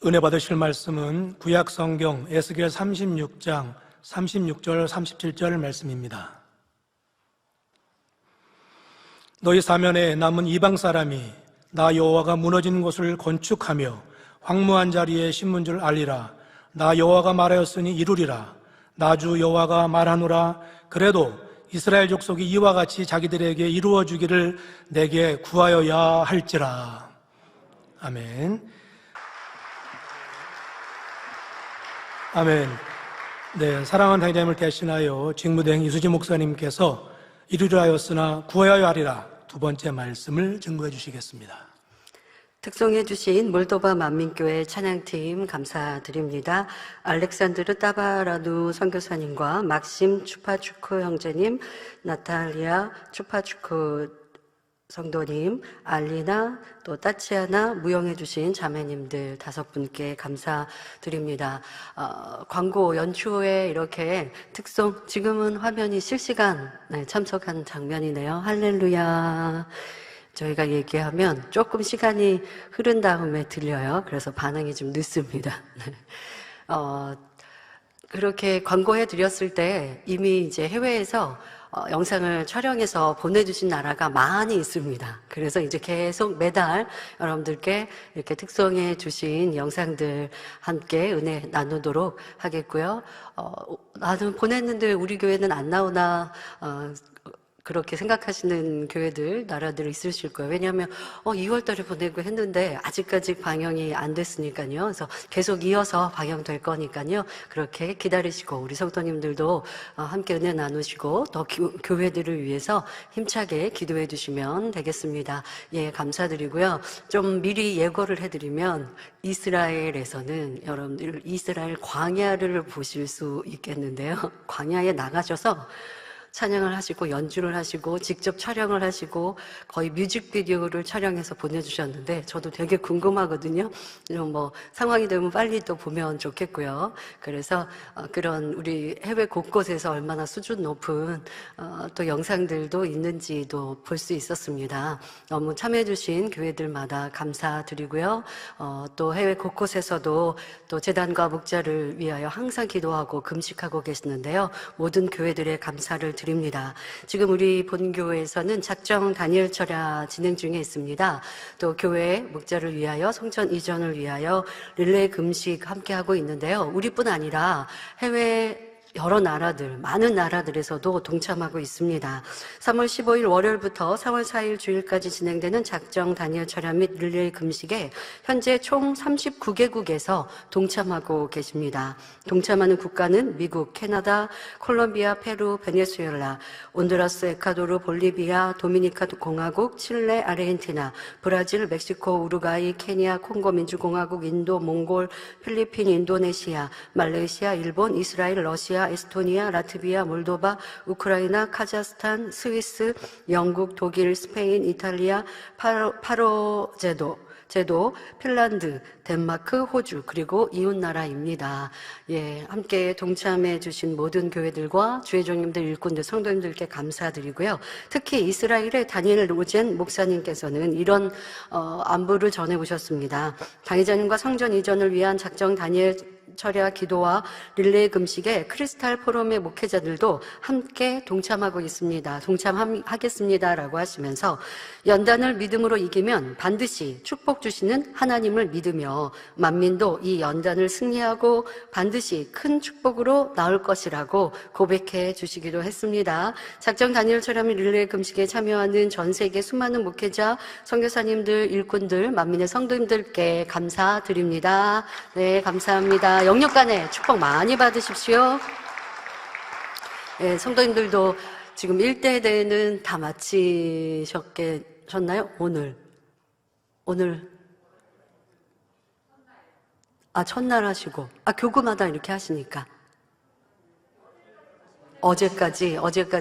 은혜 받으실 말씀은 구약 성경 에스겔 36장 36절 37절 말씀입니다. 너희 사면에 남은 이방 사람이 나 여호와가 무너진 곳을 건축하며 황무한 자리에 심은 줄 알리라. 나 여호와가 말하였으니 이루리라. 나 주 여호와가 말하노라. 그래도 이스라엘 족속이 이와 같이 자기들에게 이루어 주기를 내게 구하여야 할지라. 아멘. 아멘. 네, 사랑하는 당회장님을 대신하여 직무대행 이수지 목사님께서 이루려 하였으나 구하여야 하리라 두 번째 말씀을 증거해 주시겠습니다. 특송해 주신 몰도바 만민교회 찬양팀 감사드립니다. 알렉산드르 따바라누 선교사님과 막심 추파추크 형제님, 나탈리아 추파추크 성도님, 알리나 또 따치아나 무용해 주신 자매님들 5분께 감사드립니다. 광고 연초에 이렇게 특송, 지금은 화면이 실시간 참석한 장면이네요. 할렐루야. 저희가 얘기하면 조금 시간이 흐른 다음에 들려요. 그래서 반응이 좀 늦습니다. 그렇게 광고해 드렸을 때 이미 이제 해외에서 영상을 촬영해서 보내주신 나라가 많이 있습니다. 그래서 이제 계속 매달 여러분들께 이렇게 특송해 주신 영상들 함께 은혜 나누도록 하겠고요. 나는 보냈는데 우리 교회는 안 나오나 그렇게 생각하시는 교회들, 나라들 있으실 거예요. 왜냐하면 2월 달에 보내고 했는데 아직까지 방영이 안 됐으니까요. 그래서 계속 이어서 방영될 거니까요. 그렇게 기다리시고 우리 성도님들도 함께 은혜 나누시고 더 교회들을 위해서 힘차게 기도해 주시면 되겠습니다. 예, 감사드리고요. 좀 미리 예고를 해드리면 이스라엘에서는 여러분들 이스라엘 광야를 보실 수 있겠는데요. 광야에 나가셔서 찬양을 하시고 연주를 하시고 직접 촬영을 하시고 거의 뮤직비디오를 촬영해서 보내주셨는데 저도 되게 궁금하거든요. 뭐 상황이 되면 빨리 또 보면 좋겠고요. 그래서 그런 우리 해외 곳곳에서 얼마나 수준 높은 또 영상들도 있는지도 볼 수 있었습니다. 너무 참여해주신 교회들마다 감사드리고요. 또 해외 곳곳에서도 또 재단과 목자를 위하여 항상 기도하고 금식하고 계시는데요. 모든 교회들의 감사를 드립니다. 지금 우리 본교회에서는 작정 다니엘 철야 진행 중에 있습니다. 또 교회 목자를 위하여 성전 이전을 위하여 릴레이 금식 함께 하고 있는데요. 우리뿐 아니라 해외 여러 나라들, 많은 나라들에서도 동참하고 있습니다. 3월 15일 월요일부터 4월 4일 주일까지 진행되는 작정 다니엘 철야 및 릴레이 금식에 현재 총 39개국에서 동참하고 계십니다. 동참하는 국가는 미국, 캐나다, 콜롬비아, 페루, 베네수엘라, 온두라스, 에콰도르, 볼리비아, 도미니카 공화국, 칠레, 아르헨티나, 브라질, 멕시코, 우루과이, 케냐, 콩고 민주공화국, 인도, 몽골, 필리핀, 인도네시아, 말레이시아, 일본, 이스라엘, 러시아, 에스토니아, 라트비아, 몰도바, 우크라이나, 카자흐스탄, 스위스, 영국, 독일, 스페인, 이탈리아, 파로 제도, 핀란드, 덴마크, 호주, 그리고 이웃나라입니다. 예, 함께 동참해 주신 모든 교회들과 주의종님들, 일꾼들, 성도님들께 감사드리고요. 특히 이스라엘의 다니엘 로젠 목사님께서는 이런 안부를 전해오셨습니다. 당회장님과 성전 이전을 위한 작정 다니엘 철야 기도와 릴레이 금식에 크리스탈 포럼의 목회자들도 함께 동참하고 있습니다. 동참하겠습니다라고 하시면서 연단을 믿음으로 이기면 반드시 축복 주시는 하나님을 믿으며 만민도 이 연단을 승리하고 반드시 큰 축복으로 나올 것이라고 고백해 주시기도 했습니다. 작정 다니엘 철야 및 릴레이 금식에 참여하는 전 세계 수많은 목회자, 선교사님들, 일꾼들, 만민의 성도님들께 감사드립니다. 네, 감사합니다. 영육간에 축복 많이 받으십시오. 네, 성도님들도 지금 1대 대회는 다 마치셨나요? 오늘 첫날 하시고 교구마다 이렇게 하시니까 어제까지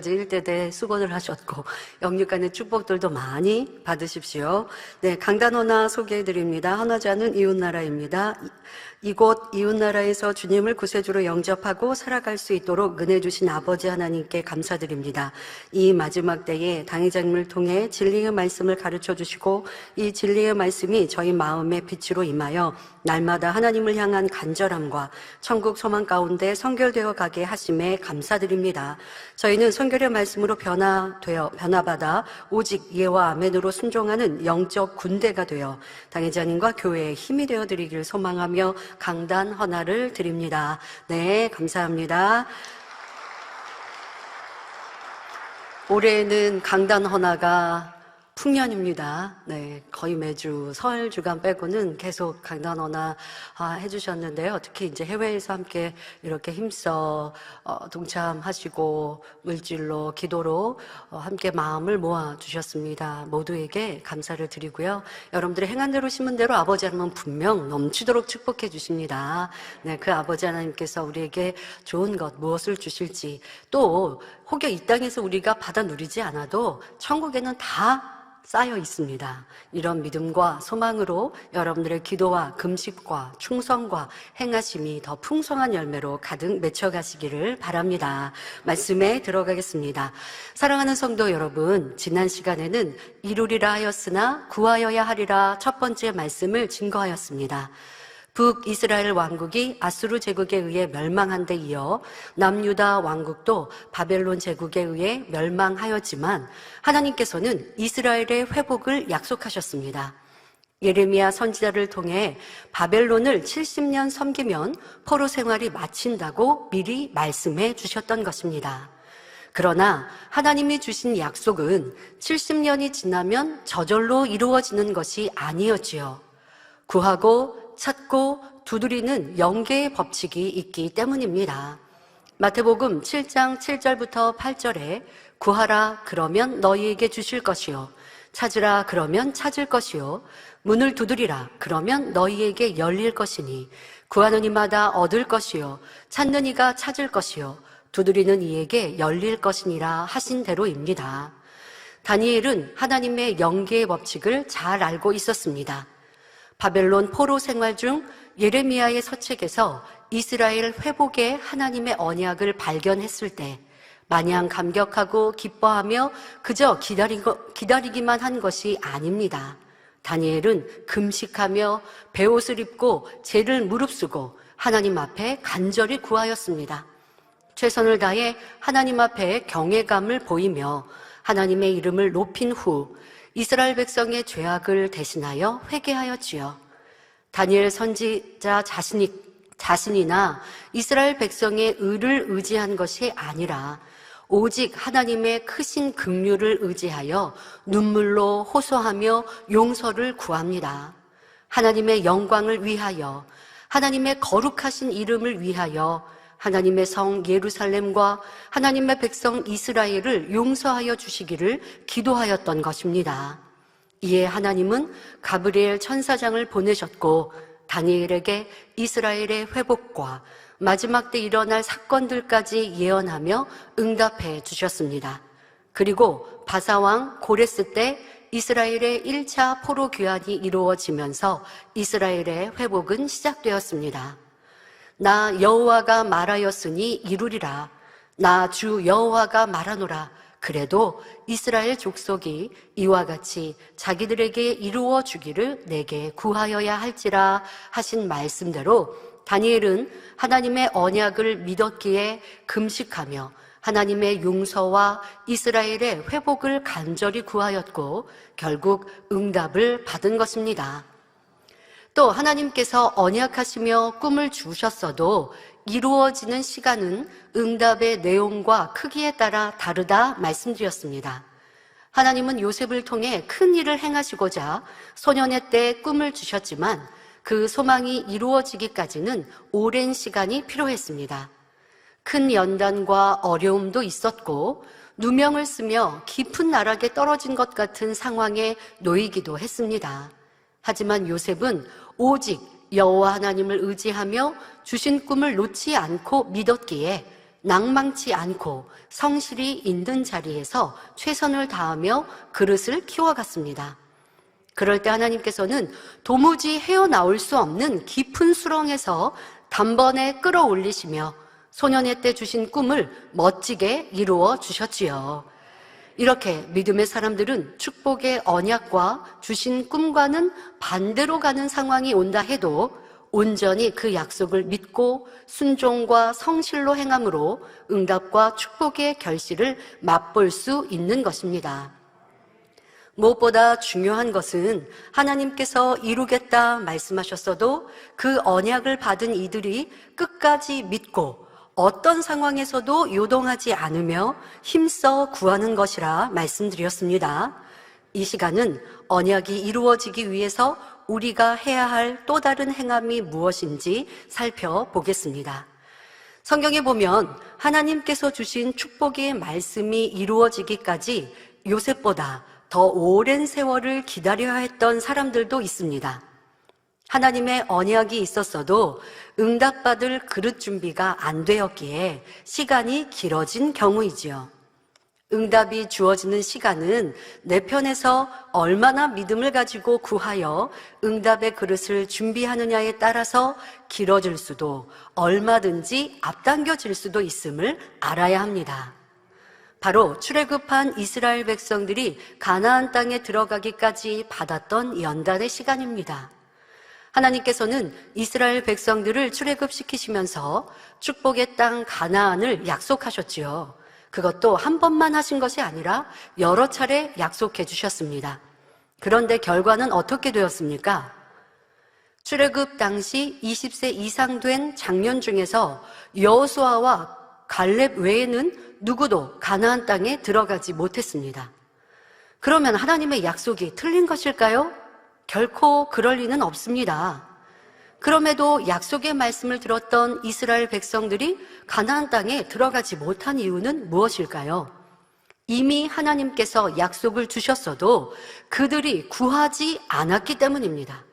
일대대 수고를 하셨고 영육간의 축복들도 많이 받으십시오. 네, 강단 헌화 소개해드립니다. 헌화자는 이웃나라입니다. 이곳 이웃나라에서 주님을 구세주로 영접하고 살아갈 수 있도록 은혜 주신 아버지 하나님께 감사드립니다. 이 마지막 때에 당회장님을 통해 진리의 말씀을 가르쳐 주시고 이 진리의 말씀이 저희 마음의 빛으로 임하여 날마다 하나님을 향한 간절함과 천국 소망 가운데 선결되어 가게 하심에 감사드립니다. 저희는 선결의 말씀으로 변화받아 오직 예와 아멘으로 순종하는 영적 군대가 되어 당회장님과 교회의 힘이 되어 드리길 소망하며 강단 헌화를 드립니다. 네, 감사합니다. 올해는 강단 헌화가 풍년입니다. 네, 거의 매주 설 주간 빼고는 계속 강단 헌화 해주셨는데요. 특히 이제 해외에서 함께 이렇게 힘써 동참하시고 물질로 기도로 함께 마음을 모아 주셨습니다. 모두에게 감사를 드리고요. 여러분들의 행한 대로 심은 대로 아버지 하나님은 분명 넘치도록 축복해 주십니다. 네, 그 아버지 하나님께서 우리에게 좋은 것 무엇을 주실지, 또 혹여 이 땅에서 우리가 받아 누리지 않아도 천국에는 다 쌓여 있습니다. 이런 믿음과 소망으로 여러분들의 기도와 금식과 충성과 행하심이 더 풍성한 열매로 가득 맺혀가시기를 바랍니다. 말씀에 들어가겠습니다. 사랑하는 성도 여러분, 지난 시간에는 이루리라 하였으나 구하여야 하리라 첫 번째 말씀을 증거하였습니다. 북이스라엘 왕국이 아수르 제국에 의해 멸망한 데 이어 남유다 왕국도 바벨론 제국에 의해 멸망하였지만 하나님께서는 이스라엘의 회복을 약속하셨습니다. 예레미야 선지자를 통해 바벨론을 70년 섬기면 포로 생활이 마친다고 미리 말씀해 주셨던 것입니다. 그러나 하나님이 주신 약속은 70년이 지나면 저절로 이루어지는 것이 아니었지요. 구하고 찾고 두드리는 영계의 법칙이 있기 때문입니다. 마태복음 7장 7절부터 8절에 구하라 그러면 너희에게 주실 것이요 찾으라 그러면 찾을 것이요 문을 두드리라 그러면 너희에게 열릴 것이니 구하는 이마다 얻을 것이요 찾는 이가 찾을 것이요 두드리는 이에게 열릴 것이니라 하신 대로입니다. 다니엘은 하나님의 영계의 법칙을 잘 알고 있었습니다. 바벨론 포로 생활 중 예레미야의 서책에서 이스라엘 회복의 하나님의 언약을 발견했을 때 마냥 감격하고 기뻐하며 그저 기다리기만 한 것이 아닙니다. 다니엘은 금식하며 베옷을 입고 죄를 무릅쓰고 하나님 앞에 간절히 구하였습니다. 최선을 다해 하나님 앞에 경외감을 보이며 하나님의 이름을 높인 후 이스라엘 백성의 죄악을 대신하여 회개하였지요. 다니엘 선지자 자신이나 이스라엘 백성의 의를 의지한 것이 아니라 오직 하나님의 크신 긍휼을 의지하여 눈물로 호소하며 용서를 구합니다. 하나님의 영광을 위하여, 하나님의 거룩하신 이름을 위하여 하나님의 성 예루살렘과 하나님의 백성 이스라엘을 용서하여 주시기를 기도하였던 것입니다. 이에 하나님은 가브리엘 천사장을 보내셨고 다니엘에게 이스라엘의 회복과 마지막 때 일어날 사건들까지 예언하며 응답해 주셨습니다. 그리고 바사왕 고레스 때 이스라엘의 1차 포로 귀환이 이루어지면서 이스라엘의 회복은 시작되었습니다. 나 여호와가 말하였으니 이루리라. 나 주 여호와가 말하노라. 그래도 이스라엘 족속이 이와 같이 자기들에게 이루어 주기를 내게 구하여야 할지라 하신 말씀대로 다니엘은 하나님의 언약을 믿었기에 금식하며 하나님의 용서와 이스라엘의 회복을 간절히 구하였고 결국 응답을 받은 것입니다. 또 하나님께서 언약하시며 꿈을 주셨어도 이루어지는 시간은 응답의 내용과 크기에 따라 다르다 말씀드렸습니다. 하나님은 요셉을 통해 큰 일을 행하시고자 소년의 때 꿈을 주셨지만 그 소망이 이루어지기까지는 오랜 시간이 필요했습니다. 큰 연단과 어려움도 있었고 누명을 쓰며 깊은 나락에 떨어진 것 같은 상황에 놓이기도 했습니다. 하지만 요셉은 오직 여호와 하나님을 의지하며 주신 꿈을 놓지 않고 믿었기에 낭망치 않고 성실히 있는 자리에서 최선을 다하며 그릇을 키워갔습니다. 그럴 때 하나님께서는 도무지 헤어나올 수 없는 깊은 수렁에서 단번에 끌어올리시며 소년의 때 주신 꿈을 멋지게 이루어 주셨지요. 이렇게 믿음의 사람들은 축복의 언약과 주신 꿈과는 반대로 가는 상황이 온다 해도 온전히 그 약속을 믿고 순종과 성실로 행함으로 응답과 축복의 결실을 맛볼 수 있는 것입니다. 무엇보다 중요한 것은 하나님께서 이루겠다 말씀하셨어도 그 언약을 받은 이들이 끝까지 믿고 어떤 상황에서도 요동하지 않으며 힘써 구하는 것이라 말씀드렸습니다. 이 시간은 언약이 이루어지기 위해서 우리가 해야 할 또 다른 행함이 무엇인지 살펴보겠습니다. 성경에 보면 하나님께서 주신 축복의 말씀이 이루어지기까지 요셉보다 더 오랜 세월을 기다려야 했던 사람들도 있습니다. 하나님의 언약이 있었어도 응답받을 그릇 준비가 안 되었기에 시간이 길어진 경우이지요. 응답이 주어지는 시간은 내 편에서 얼마나 믿음을 가지고 구하여 응답의 그릇을 준비하느냐에 따라서 길어질 수도 얼마든지 앞당겨질 수도 있음을 알아야 합니다. 바로 출애굽한 이스라엘 백성들이 가나안 땅에 들어가기까지 받았던 연단의 시간입니다. 하나님께서는 이스라엘 백성들을 출애굽시키시면서 축복의 땅 가나안을 약속하셨지요. 그것도 한 번만 하신 것이 아니라 여러 차례 약속해 주셨습니다. 그런데 결과는 어떻게 되었습니까? 출애굽 당시 20세 이상 된 장년 중에서 여호수아와 갈렙 외에는 누구도 가나안 땅에 들어가지 못했습니다. 그러면 하나님의 약속이 틀린 것일까요? 결코 그럴 리는 없습니다. 그럼에도 약속의 말씀을 들었던 이스라엘 백성들이 가나안 땅에 들어가지 못한 이유는 무엇일까요? 이미 하나님께서 약속을 주셨어도 그들이 구하지 않았기 때문입니다.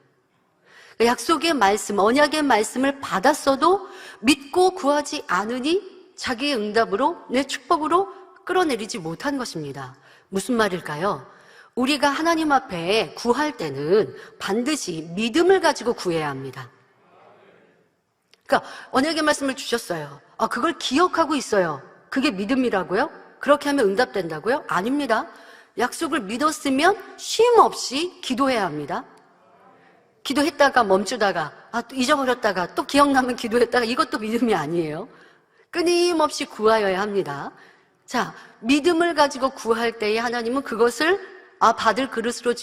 약속의 말씀, 언약의 말씀을 받았어도 믿고 구하지 않으니 자기의 응답으로, 내 축복으로 끌어내리지 못한 것입니다. 무슨 말일까요? 우리가 하나님 앞에 구할 때는 반드시 믿음을 가지고 구해야 합니다. 그러니까 언약의 말씀을 주셨어요. 그걸 기억하고 있어요. 그게 믿음이라고요? 그렇게 하면 응답된다고요? 아닙니다. 약속을 믿었으면 쉼 없이 기도해야 합니다. 기도했다가 멈추다가 또 잊어버렸다가 또 기억나면 기도했다가 이것도 믿음이 아니에요. 끊임없이 구하여야 합니다. 자, 믿음을 가지고 구할 때에 하나님은 그것을 받을 그릇으로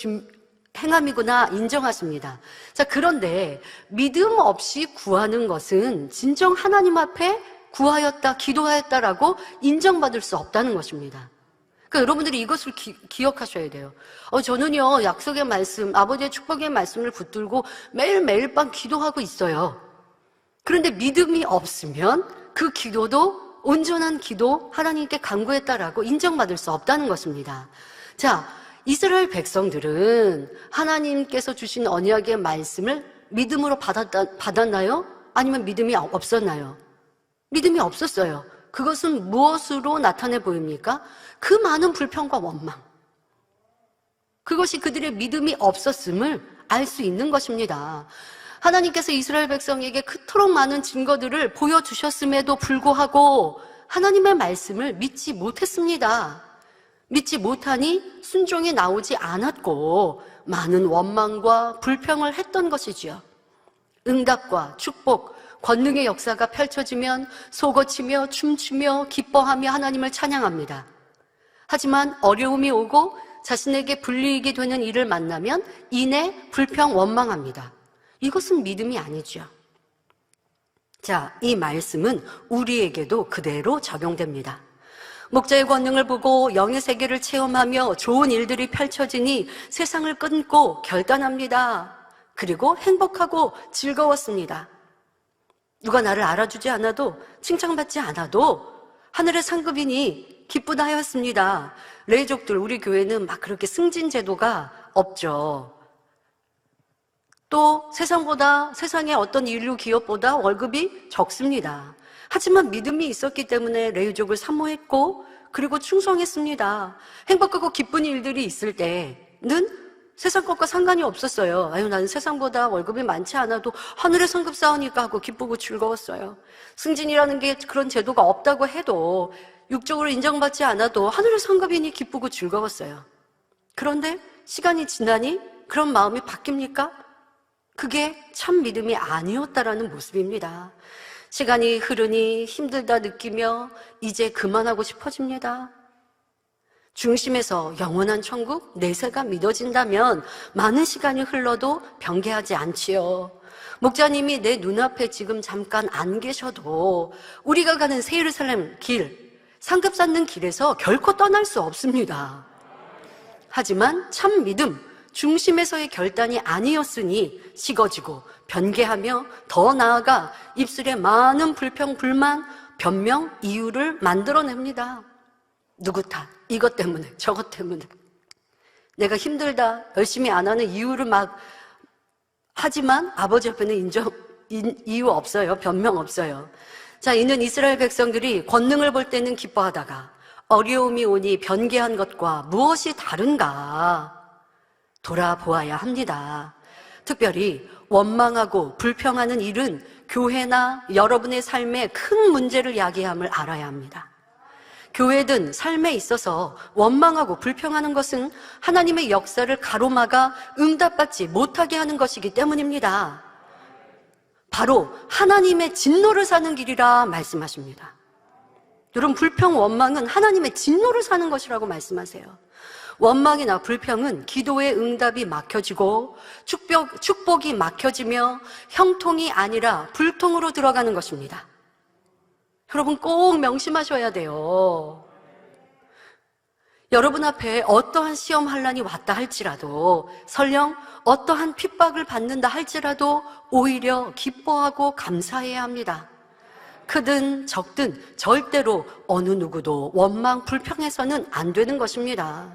행함이구나 인정하십니다. 자, 그런데 믿음 없이 구하는 것은 진정 하나님 앞에 구하였다, 기도하였다라고 인정받을 수 없다는 것입니다. 그러니까 여러분들이 이것을 기억하셔야 돼요. 저는요, 약속의 말씀, 아버지의 축복의 말씀을 붙들고 매일 밤 기도하고 있어요. 그런데 믿음이 없으면 그 기도도 온전한 기도, 하나님께 간구했다라고 인정받을 수 없다는 것입니다. 자, 이스라엘 백성들은 하나님께서 주신 언약의 말씀을 믿음으로 받았나요? 아니면 믿음이 없었나요? 믿음이 없었어요. 그것은 무엇으로 나타내 보입니까? 그 많은 불평과 원망. 그것이 그들의 믿음이 없었음을 알 수 있는 것입니다. 하나님께서 이스라엘 백성에게 그토록 많은 증거들을 보여주셨음에도 불구하고 하나님의 말씀을 믿지 못했습니다. 믿지 못하니 순종이 나오지 않았고 많은 원망과 불평을 했던 것이지요. 응답과 축복, 권능의 역사가 펼쳐지면 속어치며 춤추며 기뻐하며 하나님을 찬양합니다. 하지만 어려움이 오고 자신에게 불리익이 되는 일을 만나면 이내 불평, 원망합니다. 이것은 믿음이 아니죠. 자, 이 말씀은 우리에게도 그대로 적용됩니다. 목자의 권능을 보고 영의 세계를 체험하며 좋은 일들이 펼쳐지니 세상을 끊고 결단합니다. 그리고 행복하고 즐거웠습니다. 누가 나를 알아주지 않아도 칭찬받지 않아도 하늘의 상급이니 기쁘다 하였습니다. 레이족들 우리 교회는 막 그렇게 승진 제도가 없죠. 또 세상의 어떤 인류 기업보다 월급이 적습니다. 하지만 믿음이 있었기 때문에 레위족을 사모했고 그리고 충성했습니다. 행복하고 기쁜 일들이 있을 때는 세상 것과 상관이 없었어요. 아유, 나는 세상보다 월급이 많지 않아도 하늘의 상급 쌓으니까 하고 기쁘고 즐거웠어요. 승진이라는 게 그런 제도가 없다고 해도 육적으로 인정받지 않아도 하늘의 상급이니 기쁘고 즐거웠어요. 그런데 시간이 지나니 그런 마음이 바뀝니까? 그게 참 믿음이 아니었다라는 모습입니다. 시간이 흐르니 힘들다 느끼며 이제 그만하고 싶어집니다. 중심에서 영원한 천국, 내세가 믿어진다면 많은 시간이 흘러도 변개하지 않지요. 목자님이 내 눈앞에 지금 잠깐 안 계셔도 우리가 가는 새 예루살렘 길, 상급 쌓는 길에서 결코 떠날 수 없습니다. 하지만 참 믿음, 중심에서의 결단이 아니었으니 식어지고 변개하며 더 나아가 입술에 많은 불평, 불만, 변명, 이유를 만들어냅니다. 누구 탓, 이것 때문에, 저것 때문에. 내가 힘들다, 열심히 안 하는 이유를 막 하지만 아버지 앞에는 이유 없어요. 변명 없어요. 자, 이는 이스라엘 백성들이 권능을 볼 때는 기뻐하다가 어려움이 오니 변개한 것과 무엇이 다른가 돌아보아야 합니다. 특별히 원망하고 불평하는 일은 교회나 여러분의 삶에 큰 문제를 야기함을 알아야 합니다. 교회든 삶에 있어서 원망하고 불평하는 것은 하나님의 역사를 가로막아 응답받지 못하게 하는 것이기 때문입니다. 바로 하나님의 진노를 사는 길이라 말씀하십니다. 여러분, 불평, 원망은 하나님의 진노를 사는 것이라고 말씀하세요. 원망이나 불평은 기도의 응답이 막혀지고 축복이 막혀지며 형통이 아니라 불통으로 들어가는 것입니다. 여러분, 꼭 명심하셔야 돼요. 여러분 앞에 어떠한 시험 환난이 왔다 할지라도, 설령 어떠한 핍박을 받는다 할지라도 오히려 기뻐하고 감사해야 합니다. 크든 적든 절대로 어느 누구도 원망, 불평해서는 안 되는 것입니다.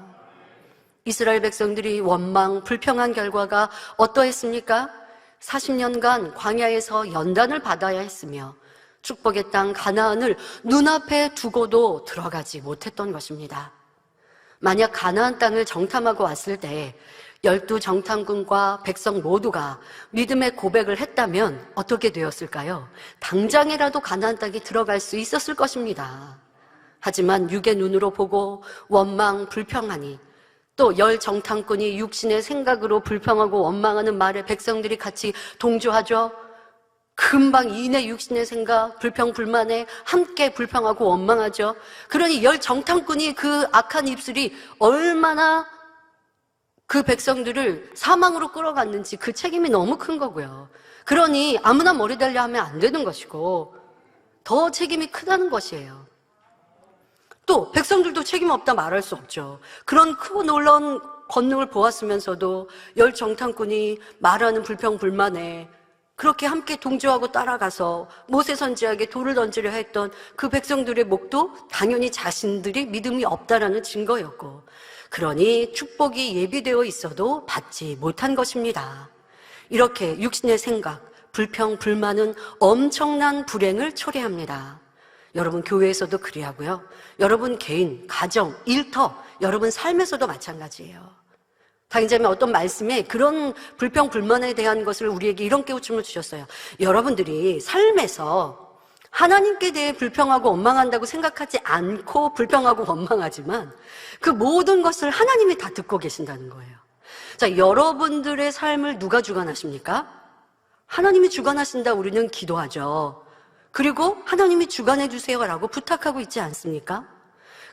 이스라엘 백성들이 원망, 불평한 결과가 어떠했습니까? 40년간 광야에서 연단을 받아야 했으며 축복의 땅 가나안을 눈앞에 두고도 들어가지 못했던 것입니다. 만약 가나안 땅을 정탐하고 왔을 때 12 정탐꾼과 백성 모두가 믿음의 고백을 했다면 어떻게 되었을까요? 당장이라도 가나안 땅에 들어갈 수 있었을 것입니다. 하지만 육의 눈으로 보고 원망, 불평하니 또 10 정탐꾼이 육신의 생각으로 불평하고 원망하는 말에 백성들이 같이 동조하죠. 금방 이내 육신의 생각, 불평, 불만에 함께 불평하고 원망하죠. 그러니 10 정탐꾼이 그 악한 입술이 얼마나 그 백성들을 사망으로 끌어갔는지 그 책임이 너무 큰 거고요. 그러니 아무나 머리 달려 하면 안 되는 것이고 더 책임이 크다는 것이에요. 또 백성들도 책임 없다 말할 수 없죠. 그런 크고 놀라운 권능을 보았으면서도 10 정탐꾼이 말하는 불평, 불만에 그렇게 함께 동조하고 따라가서 모세 선지자에게 돌을 던지려 했던 그 백성들의 목도 당연히 자신들이 믿음이 없다라는 증거였고, 그러니 축복이 예비되어 있어도 받지 못한 것입니다. 이렇게 육신의 생각, 불평, 불만은 엄청난 불행을 초래합니다. 여러분 교회에서도 그리하고요. 여러분 개인, 가정, 일터, 여러분 삶에서도 마찬가지예요. 당장에 어떤 말씀에 그런 불평, 불만에 대한 것을 우리에게 이런 깨우침을 주셨어요. 여러분들이 삶에서 하나님께 대해 불평하고 원망한다고 생각하지 않고 불평하고 원망하지만 그 모든 것을 하나님이 다 듣고 계신다는 거예요. 자, 여러분들의 삶을 누가 주관하십니까? 하나님이 주관하신다 우리는 기도하죠. 그리고 하나님이 주관해 주세요라고 부탁하고 있지 않습니까?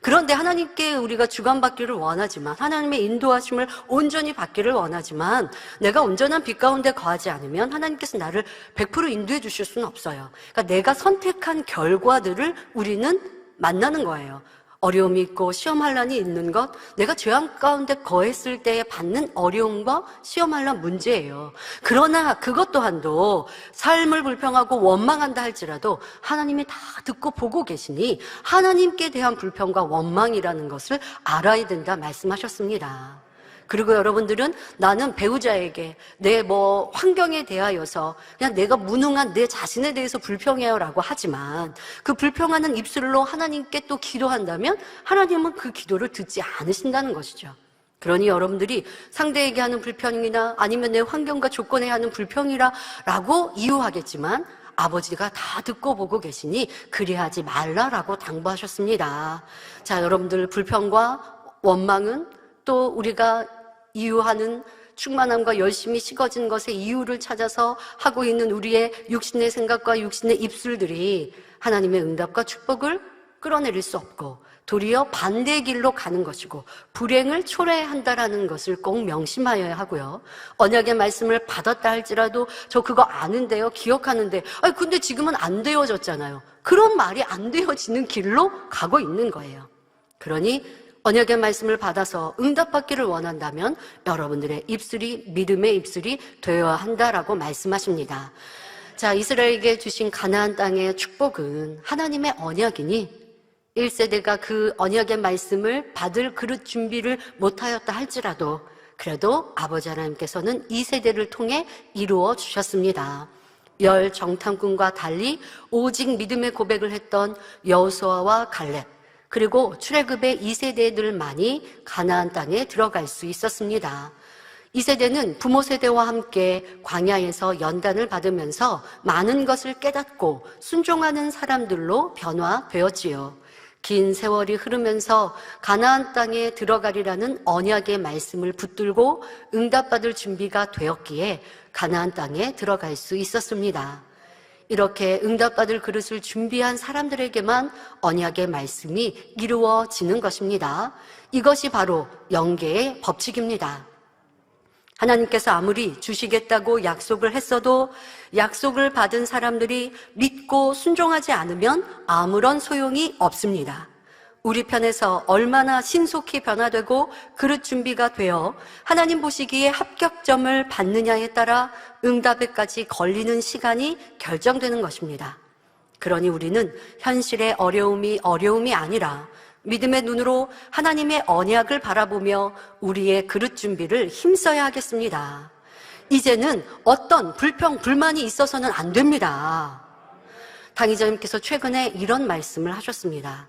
그런데 하나님께 우리가 주관받기를 원하지만, 하나님의 인도하심을 온전히 받기를 원하지만, 내가 온전한 빛 가운데 거하지 않으면 하나님께서 나를 100% 인도해 주실 수는 없어요. 그러니까 내가 선택한 결과들을 우리는 만나는 거예요. 어려움이 있고 시험 환난이 있는 것, 내가 죄악 가운데 거했을 때 받는 어려움과 시험 환난 문제예요. 그러나 그것 또한도 삶을 불평하고 원망한다 할지라도 하나님이 다 듣고 보고 계시니 하나님께 대한 불평과 원망이라는 것을 알아야 된다 말씀하셨습니다. 그리고 여러분들은 나는 배우자에게 내 환경에 대하여서 그냥 내가 무능한 내 자신에 대해서 불평해요 라고 하지만 그 불평하는 입술로 하나님께 또 기도한다면 하나님은 그 기도를 듣지 않으신다는 것이죠. 그러니 여러분들이 상대에게 하는 불평이나 아니면 내 환경과 조건에 하는 불평이라고 이유하겠지만 아버지가 다 듣고 보고 계시니 그리하지 말라라고 당부하셨습니다. 자, 여러분들 불평과 원망은 또 우리가 이유하는 충만함과 열심히 식어진 것의 이유를 찾아서 하고 있는 우리의 육신의 생각과 육신의 입술들이 하나님의 응답과 축복을 끌어내릴 수 없고 도리어 반대의 길로 가는 것이고 불행을 초래한다라는 것을 꼭 명심하여야 하고요. 언약의 말씀을 받았다 할지라도 저 그거 아는데요, 기억하는데 근데 지금은 안 되어졌잖아요. 그런 말이 안 되어지는 길로 가고 있는 거예요. 그러니 언약의 말씀을 받아서 응답받기를 원한다면 여러분들의 입술이 믿음의 입술이 되어야 한다라고 말씀하십니다. 자, 이스라엘에게 주신 가나안 땅의 축복은 하나님의 언약이니 1세대가 그 언약의 말씀을 받을 그릇 준비를 못하였다 할지라도 그래도 아버지 하나님께서는 2세대를 통해 이루어 주셨습니다. 열 정탐꾼과 달리 오직 믿음의 고백을 했던 여호수아와 갈렙 그리고 출애굽의 2세대들만이 가나안 땅에 들어갈 수 있었습니다. 2세대는 부모 세대와 함께 광야에서 연단을 받으면서 많은 것을 깨닫고 순종하는 사람들로 변화되었지요. 긴 세월이 흐르면서 가나안 땅에 들어가리라는 언약의 말씀을 붙들고 응답받을 준비가 되었기에 가나안 땅에 들어갈 수 있었습니다. 이렇게 응답받을 그릇을 준비한 사람들에게만 언약의 말씀이 이루어지는 것입니다. 이것이 바로 영계의 법칙입니다. 하나님께서 아무리 주시겠다고 약속을 했어도 약속을 받은 사람들이 믿고 순종하지 않으면 아무런 소용이 없습니다. 우리 편에서 얼마나 신속히 변화되고 그릇 준비가 되어 하나님 보시기에 합격점을 받느냐에 따라 응답에까지 걸리는 시간이 결정되는 것입니다. 그러니 우리는 현실의 어려움이 아니라 믿음의 눈으로 하나님의 언약을 바라보며 우리의 그릇 준비를 힘써야 하겠습니다. 이제는 어떤 불평, 불만이 있어서는 안 됩니다. 당의자님께서 최근에 이런 말씀을 하셨습니다.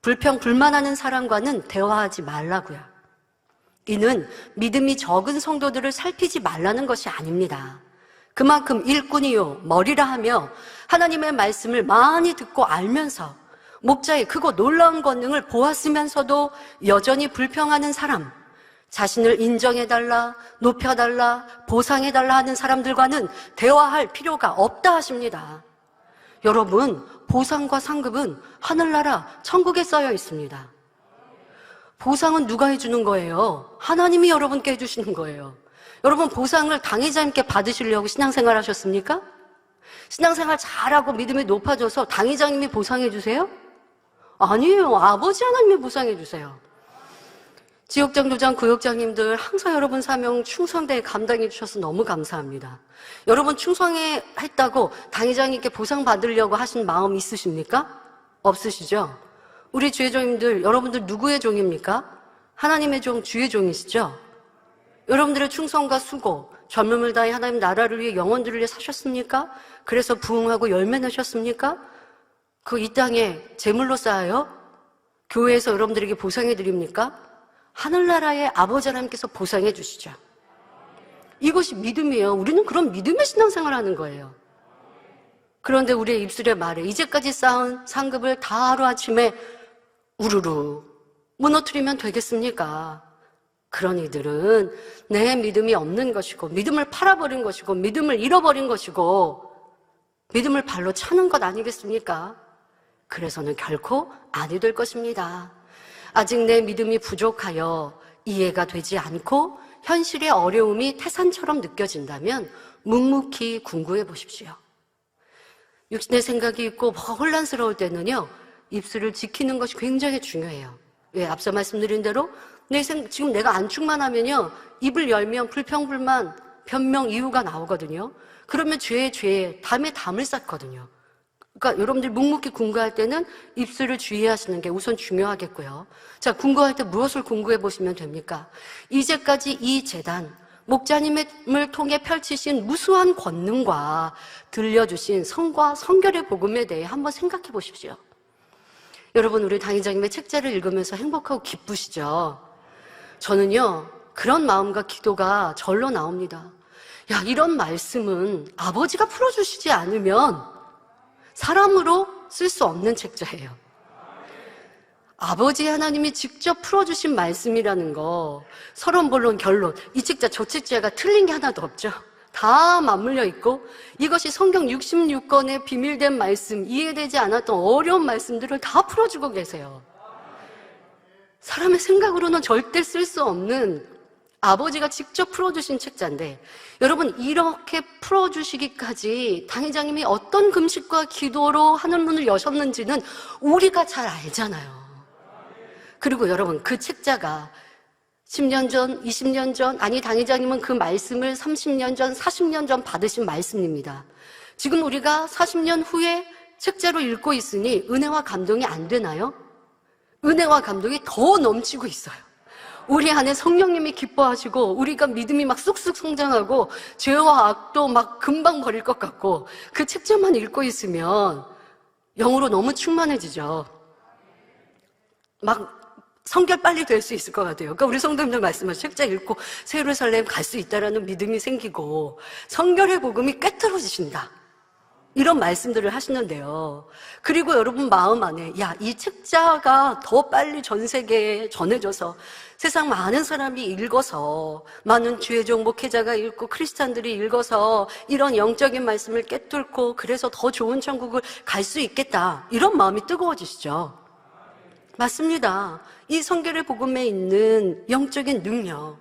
불평, 불만하는 사람과는 대화하지 말라고요. 이는 믿음이 적은 성도들을 살피지 말라는 것이 아닙니다. 그만큼 일꾼이요, 머리라 하며 하나님의 말씀을 많이 듣고 알면서 목자의 크고 놀라운 권능을 보았으면서도 여전히 불평하는 사람, 자신을 인정해달라, 높여달라, 보상해달라 하는 사람들과는 대화할 필요가 없다 하십니다. 여러분, 보상과 상급은 하늘나라 천국에 쌓여 있습니다. 보상은 누가 해주는 거예요? 하나님이 여러분께 해주시는 거예요. 여러분, 보상을 당의자님께 받으시려고 신앙생활 하셨습니까? 신앙생활 잘하고 믿음이 높아져서 당의자님이 보상해 주세요? 아니에요. 아버지 하나님이 보상해 주세요. 지역장, 도장, 구역장님들 항상 여러분 사명 충성되게 감당해 주셔서 너무 감사합니다. 여러분 충성했다고 당회장님께 보상 받으려고 하신 마음 있으십니까? 없으시죠? 우리 주의 종님들, 여러분들 누구의 종입니까? 하나님의 종, 주의 종이시죠? 여러분들의 충성과 수고, 젊음을 다해 하나님 나라를 위해 영혼들을 위해 사셨습니까? 그래서 부흥하고 열매 내셨습니까? 이 땅에 재물로 쌓아요? 교회에서 여러분들에게 보상해 드립니까? 하늘나라의 아버지 하나님께서 보상해 주시죠. 이것이 믿음이에요. 우리는 그런 믿음의 신앙생활을 하는 거예요. 그런데 우리의 입술의 말에 이제까지 쌓은 상급을 다 하루아침에 우르르 무너뜨리면 되겠습니까? 그런 이들은 내 믿음이 없는 것이고 믿음을 팔아버린 것이고 믿음을 잃어버린 것이고 믿음을 발로 차는 것 아니겠습니까? 그래서는 결코 아니 될 것입니다. 아직 내 믿음이 부족하여 이해가 되지 않고 현실의 어려움이 태산처럼 느껴진다면 묵묵히 궁구해 보십시오. 육신의 생각이 있고 혼란스러울 때는요, 입술을 지키는 것이 굉장히 중요해요. 왜? 앞서 말씀드린 대로 지금 내가 안 충만하면요, 입을 열면 불평불만, 변명, 이유가 나오거든요. 그러면 죄에 담에 담을 쌓거든요. 그러니까 여러분들이 묵묵히 군거할 때는 입술을 주의하시는 게 우선 중요하겠고요. 자, 군거할 때 무엇을 군거해 보시면 됩니까? 이제까지 이 재단, 목자님을 통해 펼치신 무수한 권능과 들려주신 성과 성결의 복음에 대해 한번 생각해 보십시오. 여러분, 우리 당회장님의 책자를 읽으면서 행복하고 기쁘시죠? 저는요, 그런 마음과 기도가 절로 나옵니다. 야, 이런 말씀은 아버지가 풀어주시지 않으면 사람으로 쓸 수 없는 책자예요. 아버지 하나님이 직접 풀어주신 말씀이라는 거, 서론, 본론, 결론, 이 책자, 저 책자가 틀린 게 하나도 없죠. 다 맞물려 있고, 이것이 성경 66권의 비밀된 말씀, 이해되지 않았던 어려운 말씀들을 다 풀어주고 계세요. 사람의 생각으로는 절대 쓸 수 없는 아버지가 직접 풀어주신 책자인데, 여러분, 이렇게 풀어주시기까지 당회장님이 어떤 금식과 기도로 하늘 문을 여셨는지는 우리가 잘 알잖아요. 그리고 여러분, 그 책자가 10년 전, 20년 전, 아니 당회장님은 그 말씀을 30년 전, 40년 전 받으신 말씀입니다. 지금 우리가 40년 후에 책자로 읽고 있으니 은혜와 감동이 안 되나요? 은혜와 감동이 더 넘치고 있어요. 우리 안에 성령님이 기뻐하시고 우리가 믿음이 막 쑥쑥 성장하고 죄와 악도 막 금방 버릴 것 같고 그 책자만 읽고 있으면 영으로 너무 충만해지죠. 막 성결 빨리 될 수 있을 것 같아요. 그러니까 우리 성도님들 말씀하신 책자 읽고 새 예루살렘 갈 수 있다라는 믿음이 생기고 성결의 복음이 꿰뚫어지신다. 이런 말씀들을 하시는데요. 그리고 여러분 마음 안에 야, 이 책자가 더 빨리 전 세계에 전해져서 세상 많은 사람이 읽어서 많은 주의종 목회자가 읽고 크리스찬들이 읽어서 이런 영적인 말씀을 꿰뚫고 그래서 더 좋은 천국을 갈 수 있겠다. 이런 마음이 뜨거워지시죠. 맞습니다. 이 성결의 복음에 있는 영적인 능력,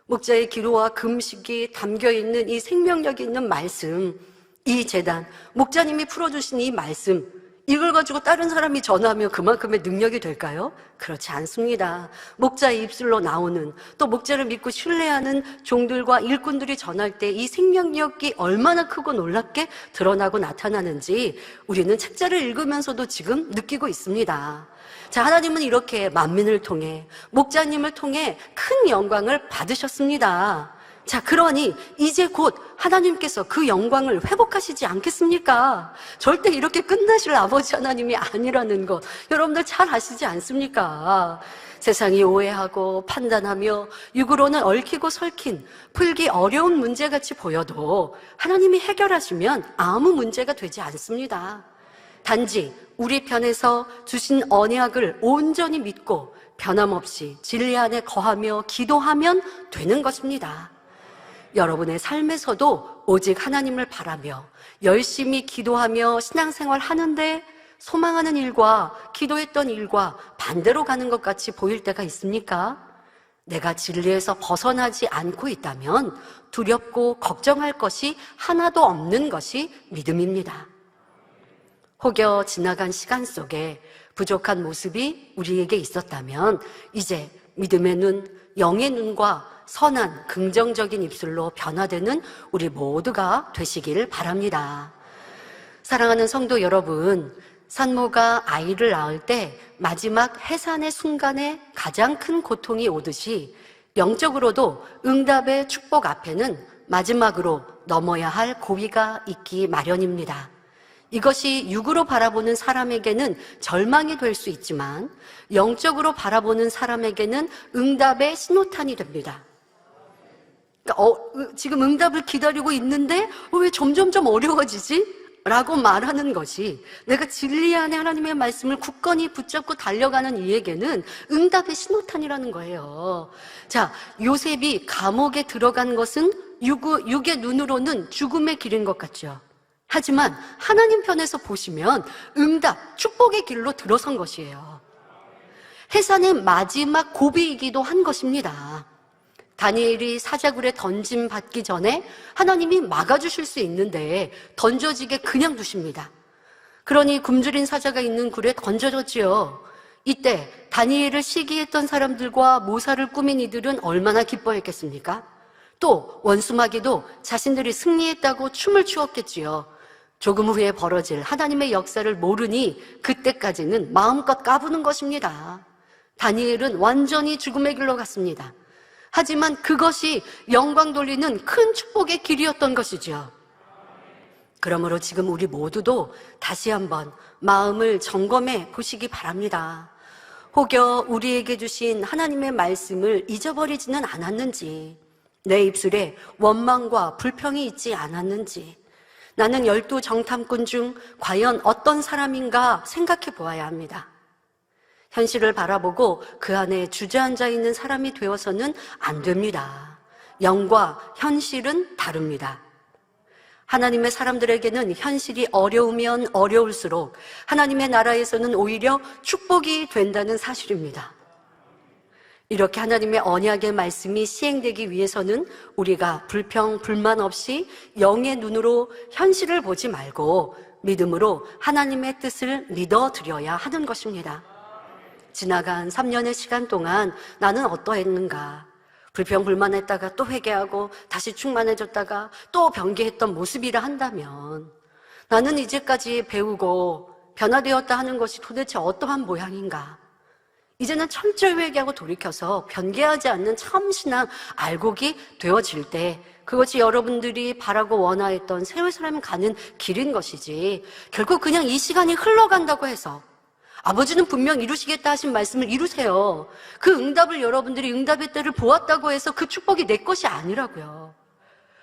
목자의 기도와 금식이 담겨있는 이 생명력이 있는 말씀, 이 재단, 목자님이 풀어주신 이 말씀, 이걸 가지고 다른 사람이 전하면 그만큼의 능력이 될까요? 그렇지 않습니다. 목자의 입술로 나오는, 또 목자를 믿고 신뢰하는 종들과 일꾼들이 전할 때 이 생명력이 얼마나 크고 놀랍게 드러나고 나타나는지 우리는 책자를 읽으면서도 지금 느끼고 있습니다. 자, 하나님은 이렇게 만민을 통해, 목자님을 통해 큰 영광을 받으셨습니다. 자, 그러니 이제 곧 하나님께서 그 영광을 회복하시지 않겠습니까? 절대 이렇게 끝나실 아버지 하나님이 아니라는 것 여러분들 잘 아시지 않습니까? 세상이 오해하고 판단하며 육으로는 얽히고 설킨 풀기 어려운 문제같이 보여도 하나님이 해결하시면 아무 문제가 되지 않습니다. 단지 우리 편에서 주신 언약을 온전히 믿고 변함없이 진리 안에 거하며 기도하면 되는 것입니다. 여러분의 삶에서도 오직 하나님을 바라며 열심히 기도하며 신앙생활 하는데 소망하는 일과 기도했던 일과 반대로 가는 것 같이 보일 때가 있습니까? 내가 진리에서 벗어나지 않고 있다면 두렵고 걱정할 것이 하나도 없는 것이 믿음입니다. 혹여 지나간 시간 속에 부족한 모습이 우리에게 있었다면 이제 믿음의 눈, 영의 눈과 선한 긍정적인 입술로 변화되는 우리 모두가 되시길 바랍니다. 사랑하는 성도 여러분, 산모가 아이를 낳을 때 마지막 해산의 순간에 가장 큰 고통이 오듯이 영적으로도 응답의 축복 앞에는 마지막으로 넘어야 할 고비가 있기 마련입니다. 이것이 육으로 바라보는 사람에게는 절망이 될 수 있지만 영적으로 바라보는 사람에게는 응답의 신호탄이 됩니다. 그러니까 지금 응답을 기다리고 있는데 왜 점점점 어려워지지? 라고 말하는 것이 내가 진리 안에 하나님의 말씀을 굳건히 붙잡고 달려가는 이에게는 응답의 신호탄이라는 거예요. 자, 요셉이 감옥에 들어간 것은 육의 눈으로는 죽음의 길인 것 같죠. 하지만 하나님 편에서 보시면 응답, 축복의 길로 들어선 것이에요. 해산의 마지막 고비이기도 한 것입니다. 다니엘이 사자굴에 던짐받기 전에 하나님이 막아주실 수 있는데 던져지게 그냥 두십니다. 그러니 굶주린 사자가 있는 굴에 던져졌지요. 이때 다니엘을 시기했던 사람들과 모사를 꾸민 이들은 얼마나 기뻐했겠습니까? 또 원수마귀도 자신들이 승리했다고 춤을 추었겠지요. 조금 후에 벌어질 하나님의 역사를 모르니 그때까지는 마음껏 까부는 것입니다. 다니엘은 완전히 죽음의 길로 갔습니다. 하지만 그것이 영광 돌리는 큰 축복의 길이었던 것이죠. 그러므로 지금 우리 모두도 다시 한번 마음을 점검해 보시기 바랍니다. 혹여 우리에게 주신 하나님의 말씀을 잊어버리지는 않았는지, 내 입술에 원망과 불평이 있지 않았는지, 나는 12 정탐꾼 중 과연 어떤 사람인가 생각해 보아야 합니다. 현실을 바라보고 그 안에 주저앉아 있는 사람이 되어서는 안 됩니다. 영과 현실은 다릅니다. 하나님의 사람들에게는 현실이 어려우면 어려울수록 하나님의 나라에서는 오히려 축복이 된다는 사실입니다. 이렇게 하나님의 언약의 말씀이 시행되기 위해서는 우리가 불평, 불만 없이 영의 눈으로 현실을 보지 말고 믿음으로 하나님의 뜻을 믿어드려야 하는 것입니다. 지나간 3년의 시간 동안 나는 어떠했는가? 불평, 불만했다가 또 회개하고 다시 충만해졌다가 또 변개했던 모습이라 한다면 나는 이제까지 배우고 변화되었다 하는 것이 도대체 어떠한 모양인가? 이제는 철저히 회개하고 돌이켜서 변개하지 않는 참신한 알곡이 되어질 때 그것이 여러분들이 바라고 원하였던 새로운 사람이 가는 길인 것이지, 결국 그냥 이 시간이 흘러간다고 해서 아버지는 분명 이루시겠다 하신 말씀을 이루세요. 그 응답을 여러분들이 응답의 때를 보았다고 해서 그 축복이 내 것이 아니라고요.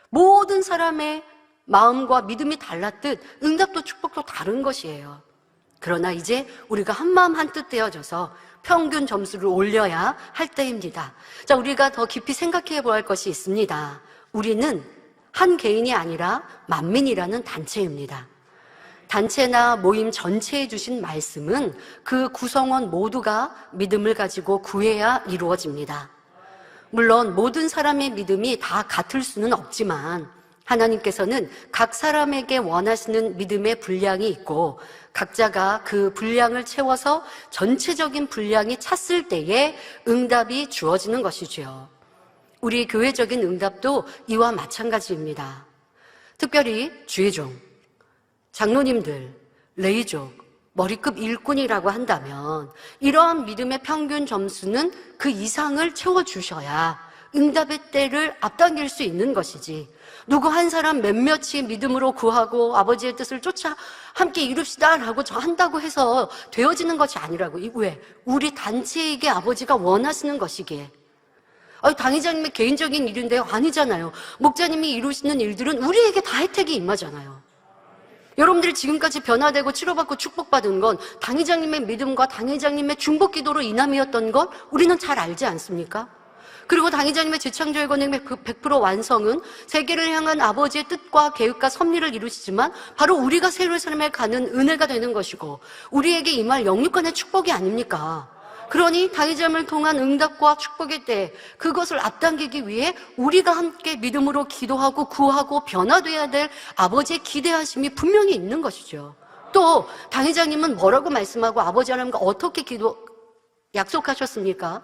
모든 사람의 마음과 믿음이 달랐듯 응답도 축복도 다른 것이에요. 그러나 이제 우리가 한마음 한뜻 되어져서 평균 점수를 올려야 할 때입니다. 자, 우리가 더 깊이 생각해 보아야 할 것이 있습니다. 우리는 한 개인이 아니라 만민이라는 단체입니다. 단체나 모임 전체에 주신 말씀은 그 구성원 모두가 믿음을 가지고 구해야 이루어집니다. 물론 모든 사람의 믿음이 다 같을 수는 없지만 하나님께서는 각 사람에게 원하시는 믿음의 분량이 있고 각자가 그 분량을 채워서 전체적인 분량이 찼을 때에 응답이 주어지는 것이죠. 우리 교회적인 응답도 이와 마찬가지입니다. 특별히 주의종, 장로님들, 레이족, 머리급 일꾼이라고 한다면 이러한 믿음의 평균 점수는 그 이상을 채워주셔야 응답의 때를 앞당길 수 있는 것이지, 누구 한 사람 몇몇이 믿음으로 구하고 아버지의 뜻을 쫓아 함께 이룹시다 라고 한다고 해서 되어지는 것이 아니라고. 왜? 우리 단체에게 아버지가 원하시는 것이기에. 당회장님의 개인적인 일인데요? 아니잖아요. 목자님이 이루시는 일들은 우리에게 다 혜택이 임하잖아요. 여러분들이 지금까지 변화되고 치료받고 축복받은 건 당회장님의 믿음과 당회장님의 중복 기도로 인함이었던 건 우리는 잘 알지 않습니까? 그리고 당회장님의 재창조의 권능의 100% 완성은 세계를 향한 아버지의 뜻과 계획과 섭리를 이루시지만 바로 우리가 새로운 삶에 가는 은혜가 되는 것이고 우리에게 임할 영육간의 축복이 아닙니까? 그러니 당회장을 통한 응답과 축복의 때 그것을 앞당기기 위해 우리가 함께 믿음으로 기도하고 구하고 변화돼야 될 아버지의 기대하심이 분명히 있는 것이죠. 또 당회장님은 뭐라고 말씀하고 아버지 하나님과 어떻게 약속하셨습니까?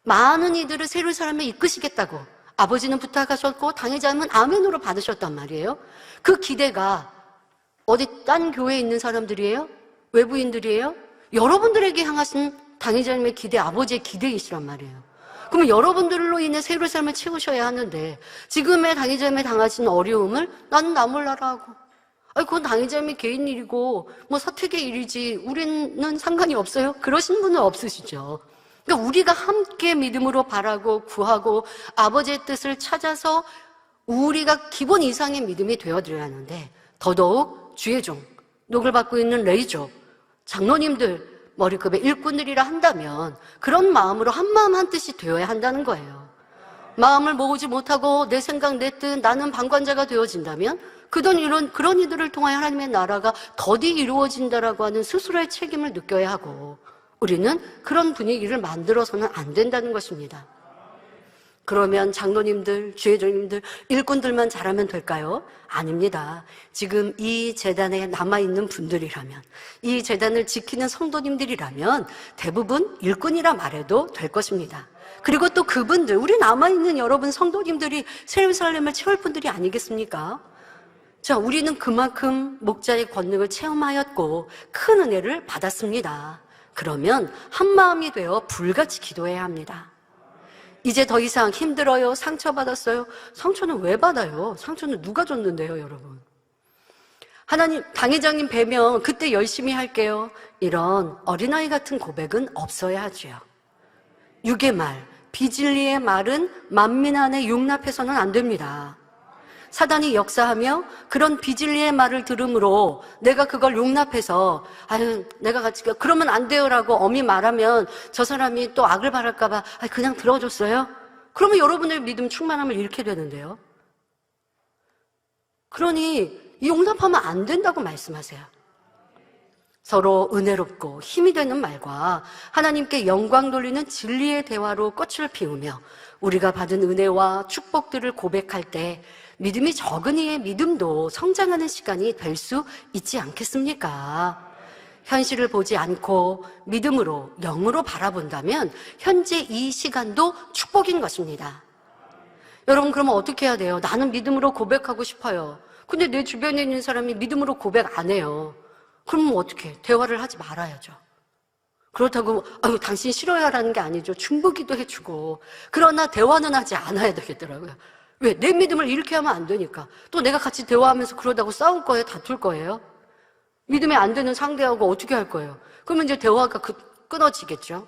많은 이들을 새로운 삶에 이끄시겠다고 아버지는 부탁하셨고 당회장은 아멘으로 받으셨단 말이에요. 그 기대가 어디 딴 교회에 있는 사람들이에요? 외부인들이에요? 여러분들에게 향하신 당회장님의 기대, 아버지의 기대이시란 말이에요. 그러면 여러분들로 인해 새로운 삶을 채우셔야 하는데 지금의 당회장님이 당하신 어려움을 나는 나 몰라라 하고, 그건 당회장님의 개인 일이고 뭐 서택의 일이지 우리는 상관이 없어요? 그러신 분은 없으시죠. 그러니까 우리가 함께 믿음으로 바라고 구하고 아버지의 뜻을 찾아서 우리가 기본 이상의 믿음이 되어드려야 하는데, 더더욱 주의 종, 녹을 받고 있는 레이족, 장로님들, 머리급의 일꾼들이라 한다면 그런 마음으로 한마음 한뜻이 되어야 한다는 거예요. 마음을 모으지 못하고 내 생각, 내 뜻, 나는 방관자가 되어진다면 그런 이들을 통하여 하나님의 나라가 더디 이루어진다라고 하는 스스로의 책임을 느껴야 하고, 우리는 그런 분위기를 만들어서는 안 된다는 것입니다. 그러면 장로님들, 주회장님들, 일꾼들만 잘하면 될까요? 아닙니다. 지금 이 재단에 남아있는 분들이라면, 이 재단을 지키는 성도님들이라면 대부분 일꾼이라 말해도 될 것입니다. 그리고 또 그분들, 우리 남아있는 여러분 성도님들이 새로운 삶을 채울 분들이 아니겠습니까? 자, 우리는 그만큼 목자의 권능을 체험하였고 큰 은혜를 받았습니다. 그러면 한마음이 되어 불같이 기도해야 합니다. 이제 더 이상 힘들어요? 상처받았어요? 상처는 왜 받아요? 상처는 누가 줬는데요, 여러분? 하나님, 당회장님 뵈면 그때 열심히 할게요. 이런 어린아이 같은 고백은 없어야 하지요. 육의 말, 비진리의 말은 만민 안에 용납해서는 안 됩니다. 사단이 역사하며 그런 비진리의 말을 들음으로 내가 그걸 용납해서 아유 내가 같이 그러면 안 돼요라고 엄히 말하면 저 사람이 또 악을 바랄까 봐 그냥 들어줬어요? 그러면 여러분의 믿음 충만함을 잃게 되는데요. 그러니 용납하면 안 된다고 말씀하세요. 서로 은혜롭고 힘이 되는 말과 하나님께 영광 돌리는 진리의 대화로 꽃을 피우며 우리가 받은 은혜와 축복들을 고백할 때 믿음이 적은 이의 믿음도 성장하는 시간이 될 수 있지 않겠습니까? 현실을 보지 않고 믿음으로 영으로 바라본다면 현재 이 시간도 축복인 것입니다. 여러분, 그러면 어떻게 해야 돼요? 나는 믿음으로 고백하고 싶어요. 근데 내 주변에 있는 사람이 믿음으로 고백 안 해요. 그러면 어떻게 해요? 대화를 하지 말아야죠. 그렇다고 당신 싫어요라는 게 아니죠. 중보기도 해주고. 그러나 대화는 하지 않아야 되겠더라고요. 왜? 내 믿음을 이렇게 하면 안 되니까. 또 내가 같이 대화하면서 그러다고 싸울 거예요? 다툴 거예요? 믿음이 안 되는 상대하고 어떻게 할 거예요? 그러면 이제 대화가 끊어지겠죠.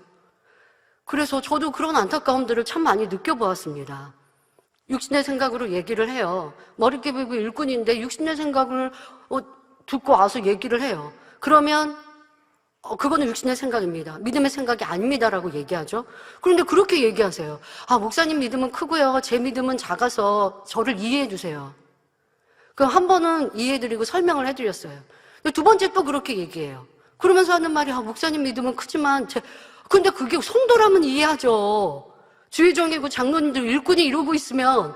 그래서 저도 그런 안타까움들을 참 많이 느껴보았습니다. 육신의 생각으로 얘기를 해요. 머리깨 비고 일꾼인데 육신의 생각을 듣고 와서 얘기를 해요. 그러면 그거는 육신의 생각입니다. 믿음의 생각이 아닙니다라고 얘기하죠. 그런데 그렇게 얘기하세요. 목사님 믿음은 크고요. 제 믿음은 작아서 저를 이해해 주세요. 그럼 한 번은 이해해드리고 설명을 해드렸어요. 두 번째 또 그렇게 얘기해요. 그러면서 하는 말이 목사님 믿음은 크지만 근데 그게 성도라면 이해하죠. 주의종이고 장로님들 일꾼이 이러고 있으면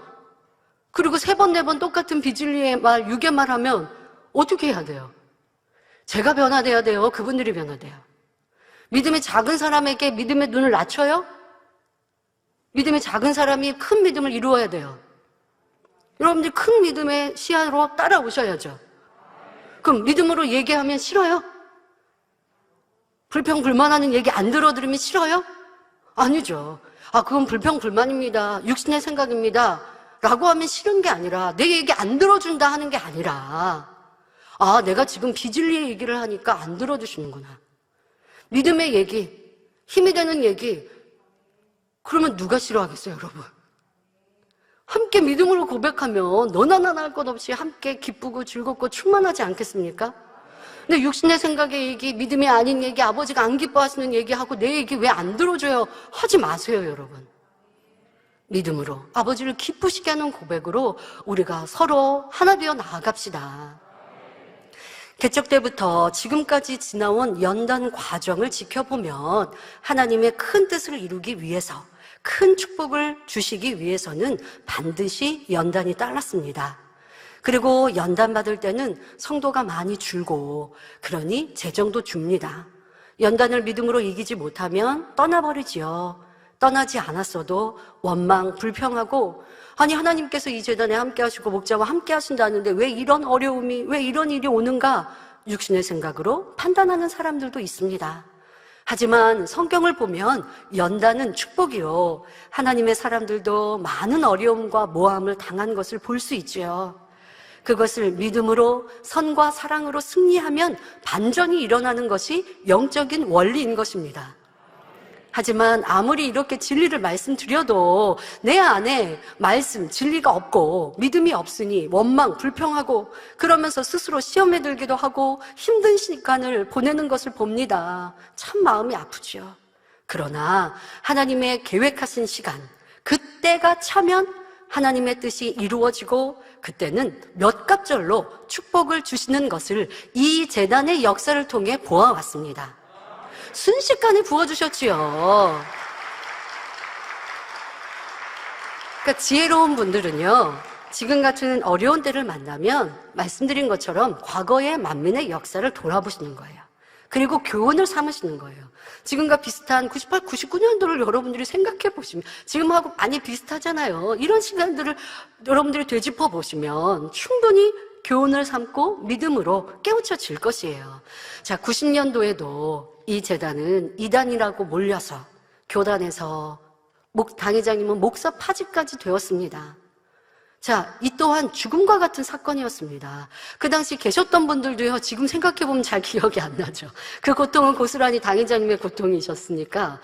그리고 3번, 4번 똑같은 비진리의 말, 육의 말 하면 어떻게 해야 돼요? 제가 변화돼야 돼요? 그분들이 변화돼요? 믿음이 작은 사람에게 믿음의 눈을 낮춰요? 믿음이 작은 사람이 큰 믿음을 이루어야 돼요. 여러분들 큰 믿음의 시야로 따라오셔야죠. 그럼 믿음으로 얘기하면 싫어요? 불평불만하는 얘기 안 들어드리면 싫어요? 아니죠. 그건 불평불만입니다. 육신의 생각입니다. 라고 하면 싫은 게 아니라 내 얘기 안 들어준다 하는 게 아니라 내가 지금 비진리의 얘기를 하니까 안 들어주시는구나. 믿음의 얘기, 힘이 되는 얘기, 그러면 누가 싫어하겠어요, 여러분? 함께 믿음으로 고백하면 너나 나나 할 것 없이 함께 기쁘고 즐겁고 충만하지 않겠습니까? 근데 육신의 생각의 얘기, 믿음이 아닌 얘기, 아버지가 안 기뻐하시는 얘기하고 내 얘기 왜 안 들어줘요? 하지 마세요, 여러분. 믿음으로 아버지를 기쁘시게 하는 고백으로 우리가 서로 하나 되어 나아갑시다. 개척 때부터 지금까지 지나온 연단 과정을 지켜보면 하나님의 큰 뜻을 이루기 위해서, 큰 축복을 주시기 위해서는 반드시 연단이 따랐습니다. 그리고 연단 받을 때는 성도가 많이 줄고 그러니 재정도 줍니다. 연단을 믿음으로 이기지 못하면 떠나버리지요. 떠나지 않았어도 원망, 불평하고 하나님께서 이 재단에 함께 하시고 목자와 함께 하신다는데 왜 이런 어려움이, 왜 이런 일이 오는가? 육신의 생각으로 판단하는 사람들도 있습니다. 하지만 성경을 보면 연단은 축복이요. 하나님의 사람들도 많은 어려움과 모함을 당한 것을 볼 수 있지요. 그것을 믿음으로 선과 사랑으로 승리하면 반전이 일어나는 것이 영적인 원리인 것입니다. 하지만 아무리 이렇게 진리를 말씀드려도 내 안에 말씀, 진리가 없고 믿음이 없으니 원망, 불평하고 그러면서 스스로 시험에 들기도 하고 힘든 시간을 보내는 것을 봅니다. 참 마음이 아프죠. 그러나 하나님의 계획하신 시간, 그때가 차면 하나님의 뜻이 이루어지고 그때는 몇 갑절로 축복을 주시는 것을 이 재단의 역사를 통해 보아왔습니다. 순식간에 부어주셨지요. 그러니까 지혜로운 분들은요, 지금 같은 어려운 때를 만나면 말씀드린 것처럼 과거의 만민의 역사를 돌아보시는 거예요. 그리고 교훈을 삼으시는 거예요. 지금과 비슷한 98, 99년도를 여러분들이 생각해 보시면 지금하고 많이 비슷하잖아요. 이런 시간들을 여러분들이 되짚어 보시면 충분히 교훈을 삼고 믿음으로 깨우쳐질 것이에요. 자, 90년도에도 이 재단은 이단이라고 몰려서 교단에서 당회장님은 목사 파직까지 되었습니다. 자, 이 또한 죽음과 같은 사건이었습니다. 그 당시 계셨던 분들도요, 지금 생각해보면 잘 기억이 안 나죠. 그 고통은 고스란히 당회장님의 고통이셨으니까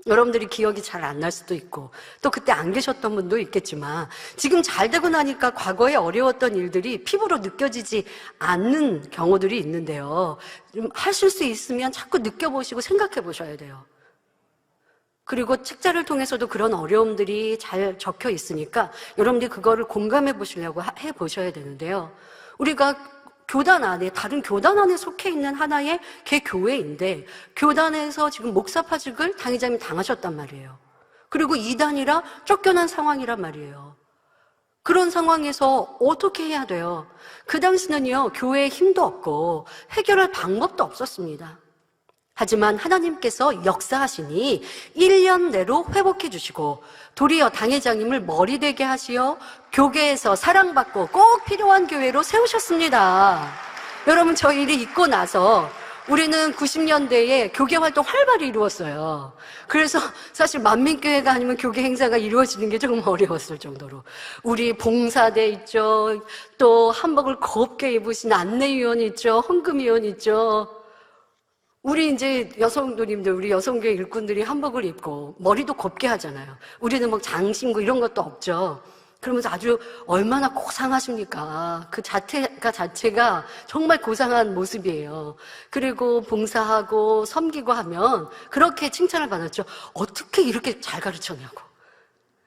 여러분들이 기억이 잘 안 날 수도 있고, 또 그때 안 계셨던 분도 있겠지만, 지금 잘 되고 나니까 과거에 어려웠던 일들이 피부로 느껴지지 않는 경우들이 있는데요. 좀 하실 수 있으면 자꾸 느껴보시고 생각해 보셔야 돼요. 그리고 책자를 통해서도 그런 어려움들이 잘 적혀 있으니까 여러분들이 그거를 공감해 보시려고 해 보셔야 되는데요. 우리가 교단 안에, 다른 교단 안에 속해 있는 하나의 개교회인데 교단에서 지금 목사파직을 당회장님이 당하셨단 말이에요. 그리고 이단이라 쫓겨난 상황이란 말이에요. 그런 상황에서 어떻게 해야 돼요? 그 당시는요, 교회에 힘도 없고 해결할 방법도 없었습니다. 하지만 하나님께서 역사하시니 1년 내로 회복해 주시고 도리어 당회장님을 머리되게 하시어 교계에서 사랑받고 꼭 필요한 교회로 세우셨습니다. 여러분, 저 일이 있고 나서 우리는 90년대에 교계 활동 활발히 이루었어요. 그래서 사실 만민교회가 아니면 교계 행사가 이루어지는 게 조금 어려웠을 정도로 우리 봉사대 있죠, 또 한복을 곱게 입으신 안내위원 있죠, 헌금위원 있죠. 우리 이제 여성도님들, 우리 여성교회 일꾼들이 한복을 입고 머리도 곱게 하잖아요. 우리는 막 장신구 이런 것도 없죠. 그러면서 아주 얼마나 고상하십니까? 그 자체가 정말 고상한 모습이에요. 그리고 봉사하고 섬기고 하면 그렇게 칭찬을 받았죠. 어떻게 이렇게 잘 가르쳤냐고.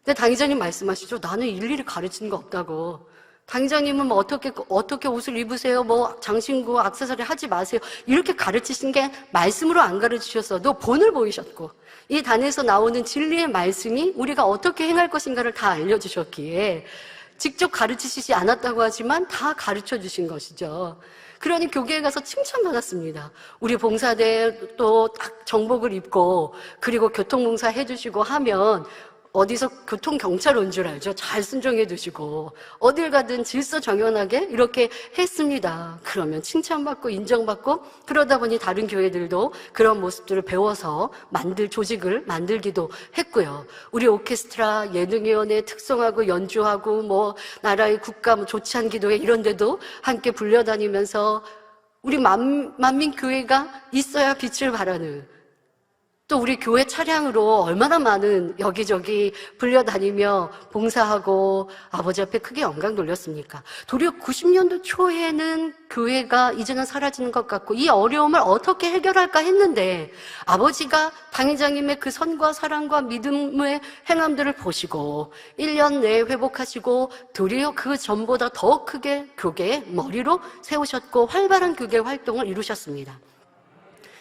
근데 당회장님 말씀하시죠. 나는 일일이 가르치는 거 없다고. 당장님은 뭐 어떻게 옷을 입으세요? 뭐 장신구, 액세서리 하지 마세요. 이렇게 가르치신 게 말씀으로 안 가르치셨어도 본을 보이셨고, 이 단에서 나오는 진리의 말씀이 우리가 어떻게 행할 것인가를 다 알려주셨기에 직접 가르치시지 않았다고 하지만 다 가르쳐 주신 것이죠. 그러니 교계에 가서 칭찬받았습니다. 우리 봉사대 또 딱 정복을 입고 그리고 교통봉사 해주시고 하면 어디서 교통경찰 온 줄 알죠? 잘 순종해 두시고 어딜 가든 질서 정연하게 이렇게 했습니다. 그러면 칭찬받고 인정받고 그러다 보니 다른 교회들도 그런 모습들을 배워서 조직을 만들기도 했고요. 우리 오케스트라, 예능위원회 특성하고 연주하고 뭐 나라의 국가 조찬 기도회 이런 데도 함께 불려다니면서 우리 만민교회가 있어야 빛을 발하는, 또 우리 교회 차량으로 얼마나 많은 여기저기 불려다니며 봉사하고 아버지 앞에 크게 영광 돌렸습니까? 도리어 90년도 초에는 교회가 이제는 사라지는 것 같고 이 어려움을 어떻게 해결할까 했는데 아버지가 당회장님의 그 선과 사랑과 믿음의 행함들을 보시고 1년 내에 회복하시고 도리어 그 전보다 더 크게 교계의 머리로 세우셨고 활발한 교계 활동을 이루셨습니다.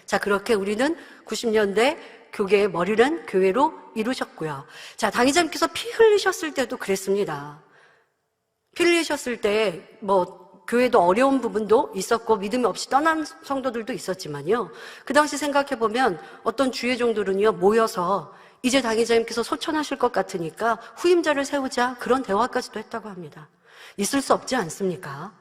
자, 그렇게 우리는 90년대 교계의 머리는 교회로 이루셨고요. 자, 당회장님께서 피 흘리셨을 때도 그랬습니다. 피 흘리셨을 때 교회도 어려운 부분도 있었고 믿음이 없이 떠난 성도들도 있었지만요. 그 당시 생각해보면 어떤 주의 종들은요, 모여서 이제 당회장님께서 소천하실 것 같으니까 후임자를 세우자, 그런 대화까지도 했다고 합니다. 있을 수 없지 않습니까?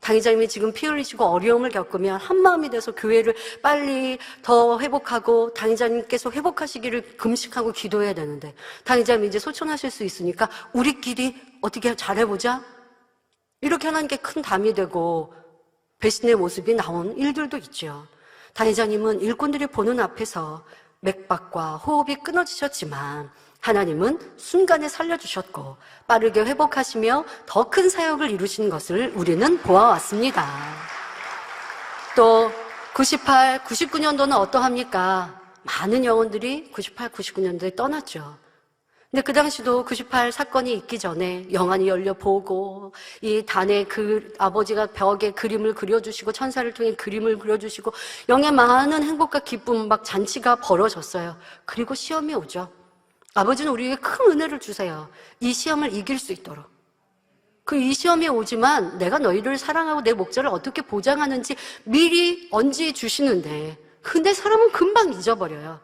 당회장님이 지금 피 흘리시고 어려움을 겪으면 한마음이 돼서 교회를 빨리 더 회복하고 당회장님께서 회복하시기를 금식하고 기도해야 되는데 당회장님이 이제 소천하실 수 있으니까 우리끼리 어떻게 잘해보자? 이렇게 하는 게 큰 담이 되고 배신의 모습이 나온 일들도 있죠. 당회장님은 일꾼들이 보는 앞에서 맥박과 호흡이 끊어지셨지만 하나님은 순간에 살려주셨고 빠르게 회복하시며 더 큰 사역을 이루신 것을 우리는 보아왔습니다. 또 98, 99년도는 어떠합니까? 많은 영혼들이 98, 99년도에 떠났죠. 근데 그 당시도 98 사건이 있기 전에 영안이 열려 보고 이 단에 아버지가 벽에 그림을 그려주시고 천사를 통해 그림을 그려주시고 영의 많은 행복과 기쁨 막 잔치가 벌어졌어요. 그리고 시험이 오죠. 아버지는 우리에게 큰 은혜를 주세요. 이 시험을 이길 수 있도록. 이 시험이 오지만 내가 너희를 사랑하고 내 목자를 어떻게 보장하는지 미리 언지 주시는데 근데 사람은 금방 잊어버려요.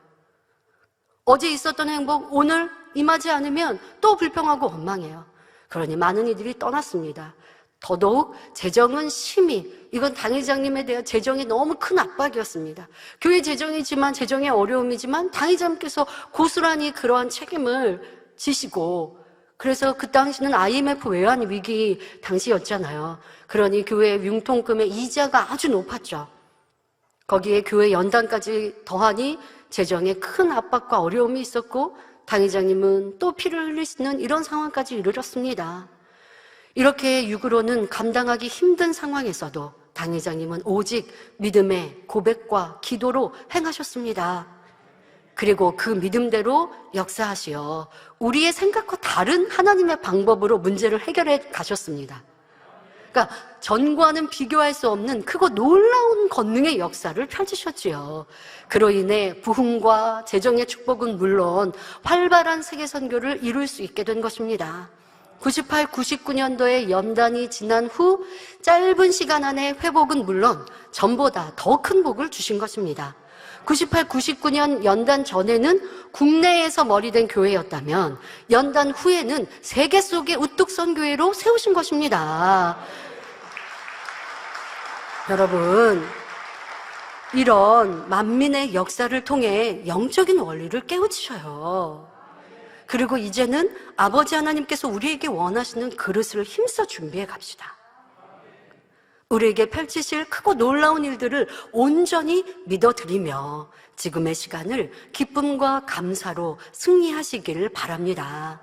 어제 있었던 행복 오늘 임하지 않으면 또 불평하고 원망해요. 그러니 많은 이들이 떠났습니다. 더더욱 재정은 심히, 이건 당회장님에 대한 재정이 너무 큰 압박이었습니다. 교회 재정이지만, 재정의 어려움이지만 당회장님께서 고스란히 그러한 책임을 지시고, 그래서 그 당시는 IMF 외환 위기 당시였잖아요. 그러니 교회 융통금의 이자가 아주 높았죠. 거기에 교회 연단까지 더하니 재정에 큰 압박과 어려움이 있었고, 당회장님은 또 피를 흘리시는 이런 상황까지 이르렀습니다. 이렇게 육으로는 감당하기 힘든 상황에서도 당회장님은 오직 믿음의 고백과 기도로 행하셨습니다. 그리고 그 믿음대로 역사하시어 우리의 생각과 다른 하나님의 방법으로 문제를 해결해 가셨습니다. 그러니까 전과는 비교할 수 없는 크고 놀라운 권능의 역사를 펼치셨지요. 그로 인해 부흥과 재정의 축복은 물론 활발한 세계 선교를 이룰 수 있게 된 것입니다. 98, 99년도에 연단이 지난 후 짧은 시간 안에 회복은 물론 전보다 더 큰 복을 주신 것입니다. 98, 99년 연단 전에는 국내에서 머리된 교회였다면 연단 후에는 세계 속의 우뚝 선 교회로 세우신 것입니다. 여러분, 이런 만민의 역사를 통해 영적인 원리를 깨우치셔요. 그리고 이제는 아버지 하나님께서 우리에게 원하시는 그릇을 힘써 준비해 갑시다. 우리에게 펼치실 크고 놀라운 일들을 온전히 믿어드리며 지금의 시간을 기쁨과 감사로 승리하시기를 바랍니다.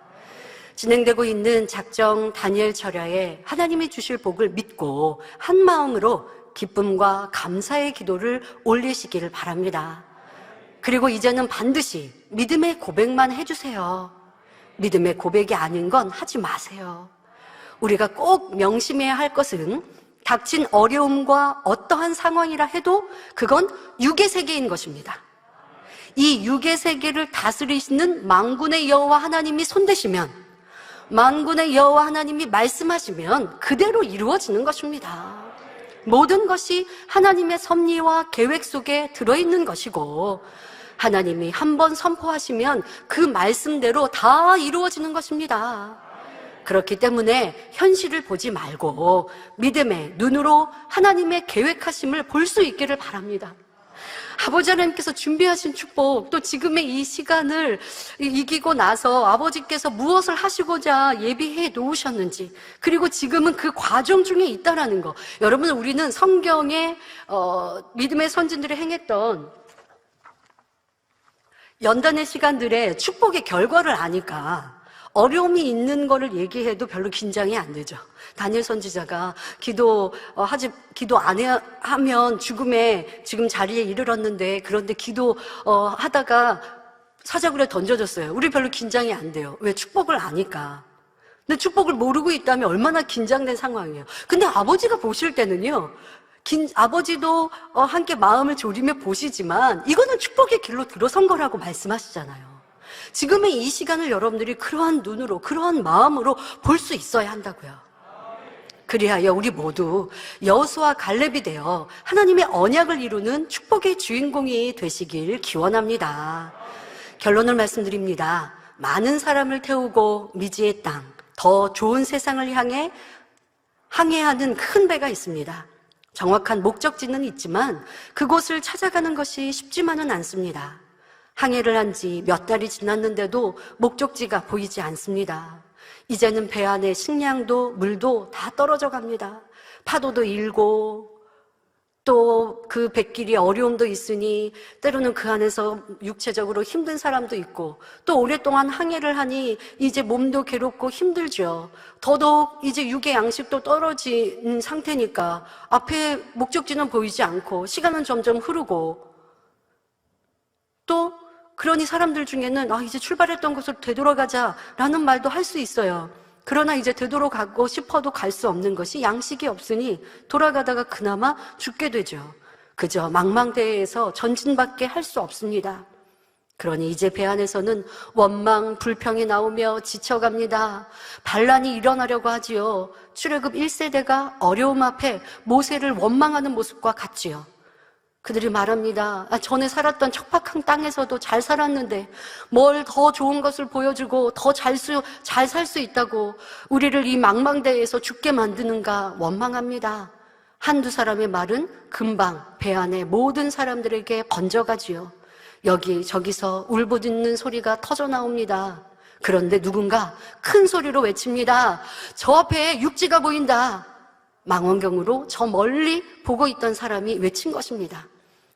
진행되고 있는 작정 다니엘 철야에 하나님이 주실 복을 믿고 한 마음으로 기쁨과 감사의 기도를 올리시기를 바랍니다. 그리고 이제는 반드시 믿음의 고백만 해주세요. 믿음의 고백이 아닌 건 하지 마세요. 우리가 꼭 명심해야 할 것은 닥친 어려움과 어떠한 상황이라 해도 그건 육의 세계인 것입니다. 이 육의 세계를 다스리시는 만군의 여호와 하나님이 손대시면, 만군의 여호와 하나님이 말씀하시면 그대로 이루어지는 것입니다. 모든 것이 하나님의 섭리와 계획 속에 들어있는 것이고, 하나님이 한번 선포하시면 그 말씀대로 다 이루어지는 것입니다. 그렇기 때문에 현실을 보지 말고 믿음의 눈으로 하나님의 계획하심을 볼 수 있기를 바랍니다. 아버지 하나님께서 준비하신 축복, 또 지금의 이 시간을 이기고 나서 아버지께서 무엇을 하시고자 예비해 놓으셨는지, 그리고 지금은 그 과정 중에 있다라는 거. 여러분, 우리는 성경에 믿음의 선진들이 행했던 연단의 시간들의 축복의 결과를 아니까 어려움이 있는 거를 얘기해도 별로 긴장이 안 되죠. 다니엘 선지자가 기도 안 하면 죽음에 지금 자리에 이르렀는데, 그런데 하다가 사자굴에 던져졌어요. 우리 별로 긴장이 안 돼요. 왜? 축복을 아니까. 근데 축복을 모르고 있다면 얼마나 긴장된 상황이에요. 근데 아버지가 보실 때는요, 아버지도 함께 마음을 졸이며 보시지만 이거는 축복의 길로 들어선 거라고 말씀하시잖아요. 지금의 이 시간을 여러분들이 그러한 눈으로, 그러한 마음으로 볼 수 있어야 한다고요. 그리하여 우리 모두 여호수아 갈렙이 되어 하나님의 언약을 이루는 축복의 주인공이 되시길 기원합니다. 결론을 말씀드립니다. 많은 사람을 태우고 미지의 땅, 더 좋은 세상을 향해 항해하는 큰 배가 있습니다. 정확한 목적지는 있지만 그곳을 찾아가는 것이 쉽지만은 않습니다. 항해를 한 지 몇 달이 지났는데도 목적지가 보이지 않습니다. 이제는 배 안에 식량도 물도 다 떨어져 갑니다. 파도도 일고, 또 그 뱃길이 어려움도 있으니 때로는 그 안에서 육체적으로 힘든 사람도 있고, 또 오랫동안 항해를 하니 이제 몸도 괴롭고 힘들죠. 더더욱 이제 육의 양식도 떨어진 상태니까 앞에 목적지는 보이지 않고 시간은 점점 흐르고, 또 그러니 사람들 중에는 이제 출발했던 곳으로 되돌아가자라는 말도 할 수 있어요. 그러나 이제 되돌아가고 싶어도 갈 수 없는 것이 양식이 없으니 돌아가다가 그나마 죽게 되죠. 그저 망망대해에서 전진밖에 할 수 없습니다. 그러니 이제 배 안에서는 원망, 불평이 나오며 지쳐갑니다. 반란이 일어나려고 하지요. 출애굽 1세대가 어려움 앞에 모세를 원망하는 모습과 같지요. 그들이 말합니다. 전에 살았던 척박한 땅에서도 잘 살았는데 뭘 더 좋은 것을 보여주고 더 잘 살 수 있다고 우리를 이 망망대해에서 죽게 만드는가 원망합니다. 한두 사람의 말은 금방 배 안에 모든 사람들에게 번져가지요. 여기저기서 울부짖는 소리가 터져 나옵니다. 그런데 누군가 큰 소리로 외칩니다. 저 앞에 육지가 보인다. 망원경으로 저 멀리 보고 있던 사람이 외친 것입니다.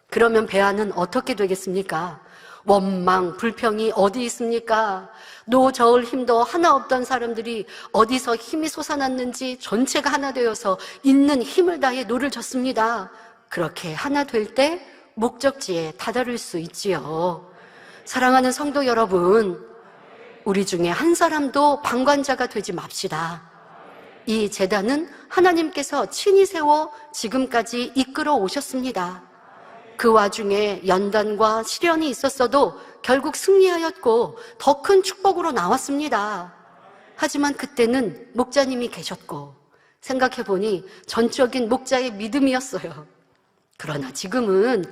그러면 배 안은 어떻게 되겠습니까? 원망, 불평이 어디 있습니까? 노, 저을 힘도 하나 없던 사람들이 어디서 힘이 솟아났는지 전체가 하나 되어서 있는 힘을 다해 노를 졌습니다. 그렇게 하나 될 때 목적지에 다다를 수 있지요. 사랑하는 성도 여러분, 우리 중에 한 사람도 방관자가 되지 맙시다. 이 제단은 하나님께서 친히 세워 지금까지 이끌어 오셨습니다. 그 와중에 연단과 시련이 있었어도 결국 승리하였고 더 큰 축복으로 나왔습니다. 하지만 그때는 목자님이 계셨고 생각해보니 전적인 목자의 믿음이었어요. 그러나 지금은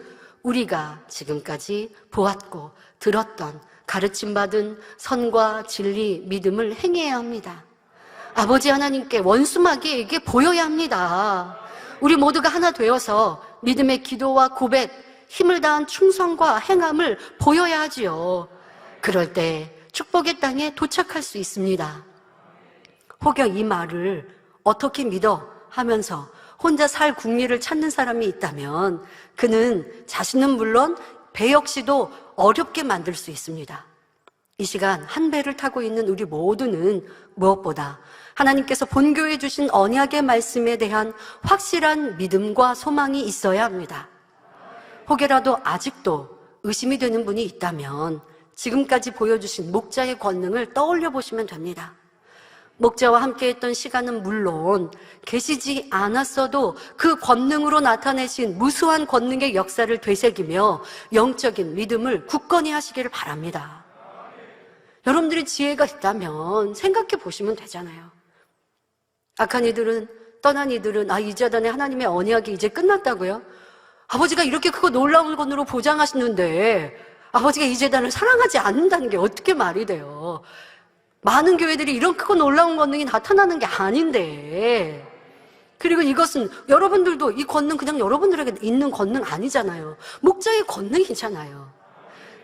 우리가 지금까지 보았고 들었던 가르침받은 선과 진리, 믿음을 행해야 합니다. 아버지 하나님께 원수마귀에게 보여야 합니다. 우리 모두가 하나 되어서 믿음의 기도와 고백, 힘을 다한 충성과 행함을 보여야 하지요. 그럴 때 축복의 땅에 도착할 수 있습니다. 혹여 이 말을 어떻게 믿어 하면서 혼자 살 국리를 찾는 사람이 있다면 그는 자신은 물론 배 역시도 어렵게 만들 수 있습니다. 이 시간 한 배를 타고 있는 우리 모두는 무엇보다 하나님께서 본교에 주신 언약의 말씀에 대한 확실한 믿음과 소망이 있어야 합니다. 혹여라도 아직도 의심이 되는 분이 있다면 지금까지 보여주신 목자의 권능을 떠올려 보시면 됩니다. 목자와 함께했던 시간은 물론 계시지 않았어도 그 권능으로 나타내신 무수한 권능의 역사를 되새기며 영적인 믿음을 굳건히 하시기를 바랍니다. 여러분들이 지혜가 있다면 생각해 보시면 되잖아요. 악한 이들은, 떠난 이들은 이 재단에 하나님의 언약이 이제 끝났다고요? 아버지가 이렇게 크고 놀라운 권으로 보장하시는데 아버지가 이 재단을 사랑하지 않는다는 게 어떻게 말이 돼요? 많은 교회들이 이런 크고 놀라운 권능이 나타나는 게 아닌데, 그리고 이것은 여러분들도 이 권능 그냥 여러분들에게 있는 권능 아니잖아요. 목자의 권능이잖아요.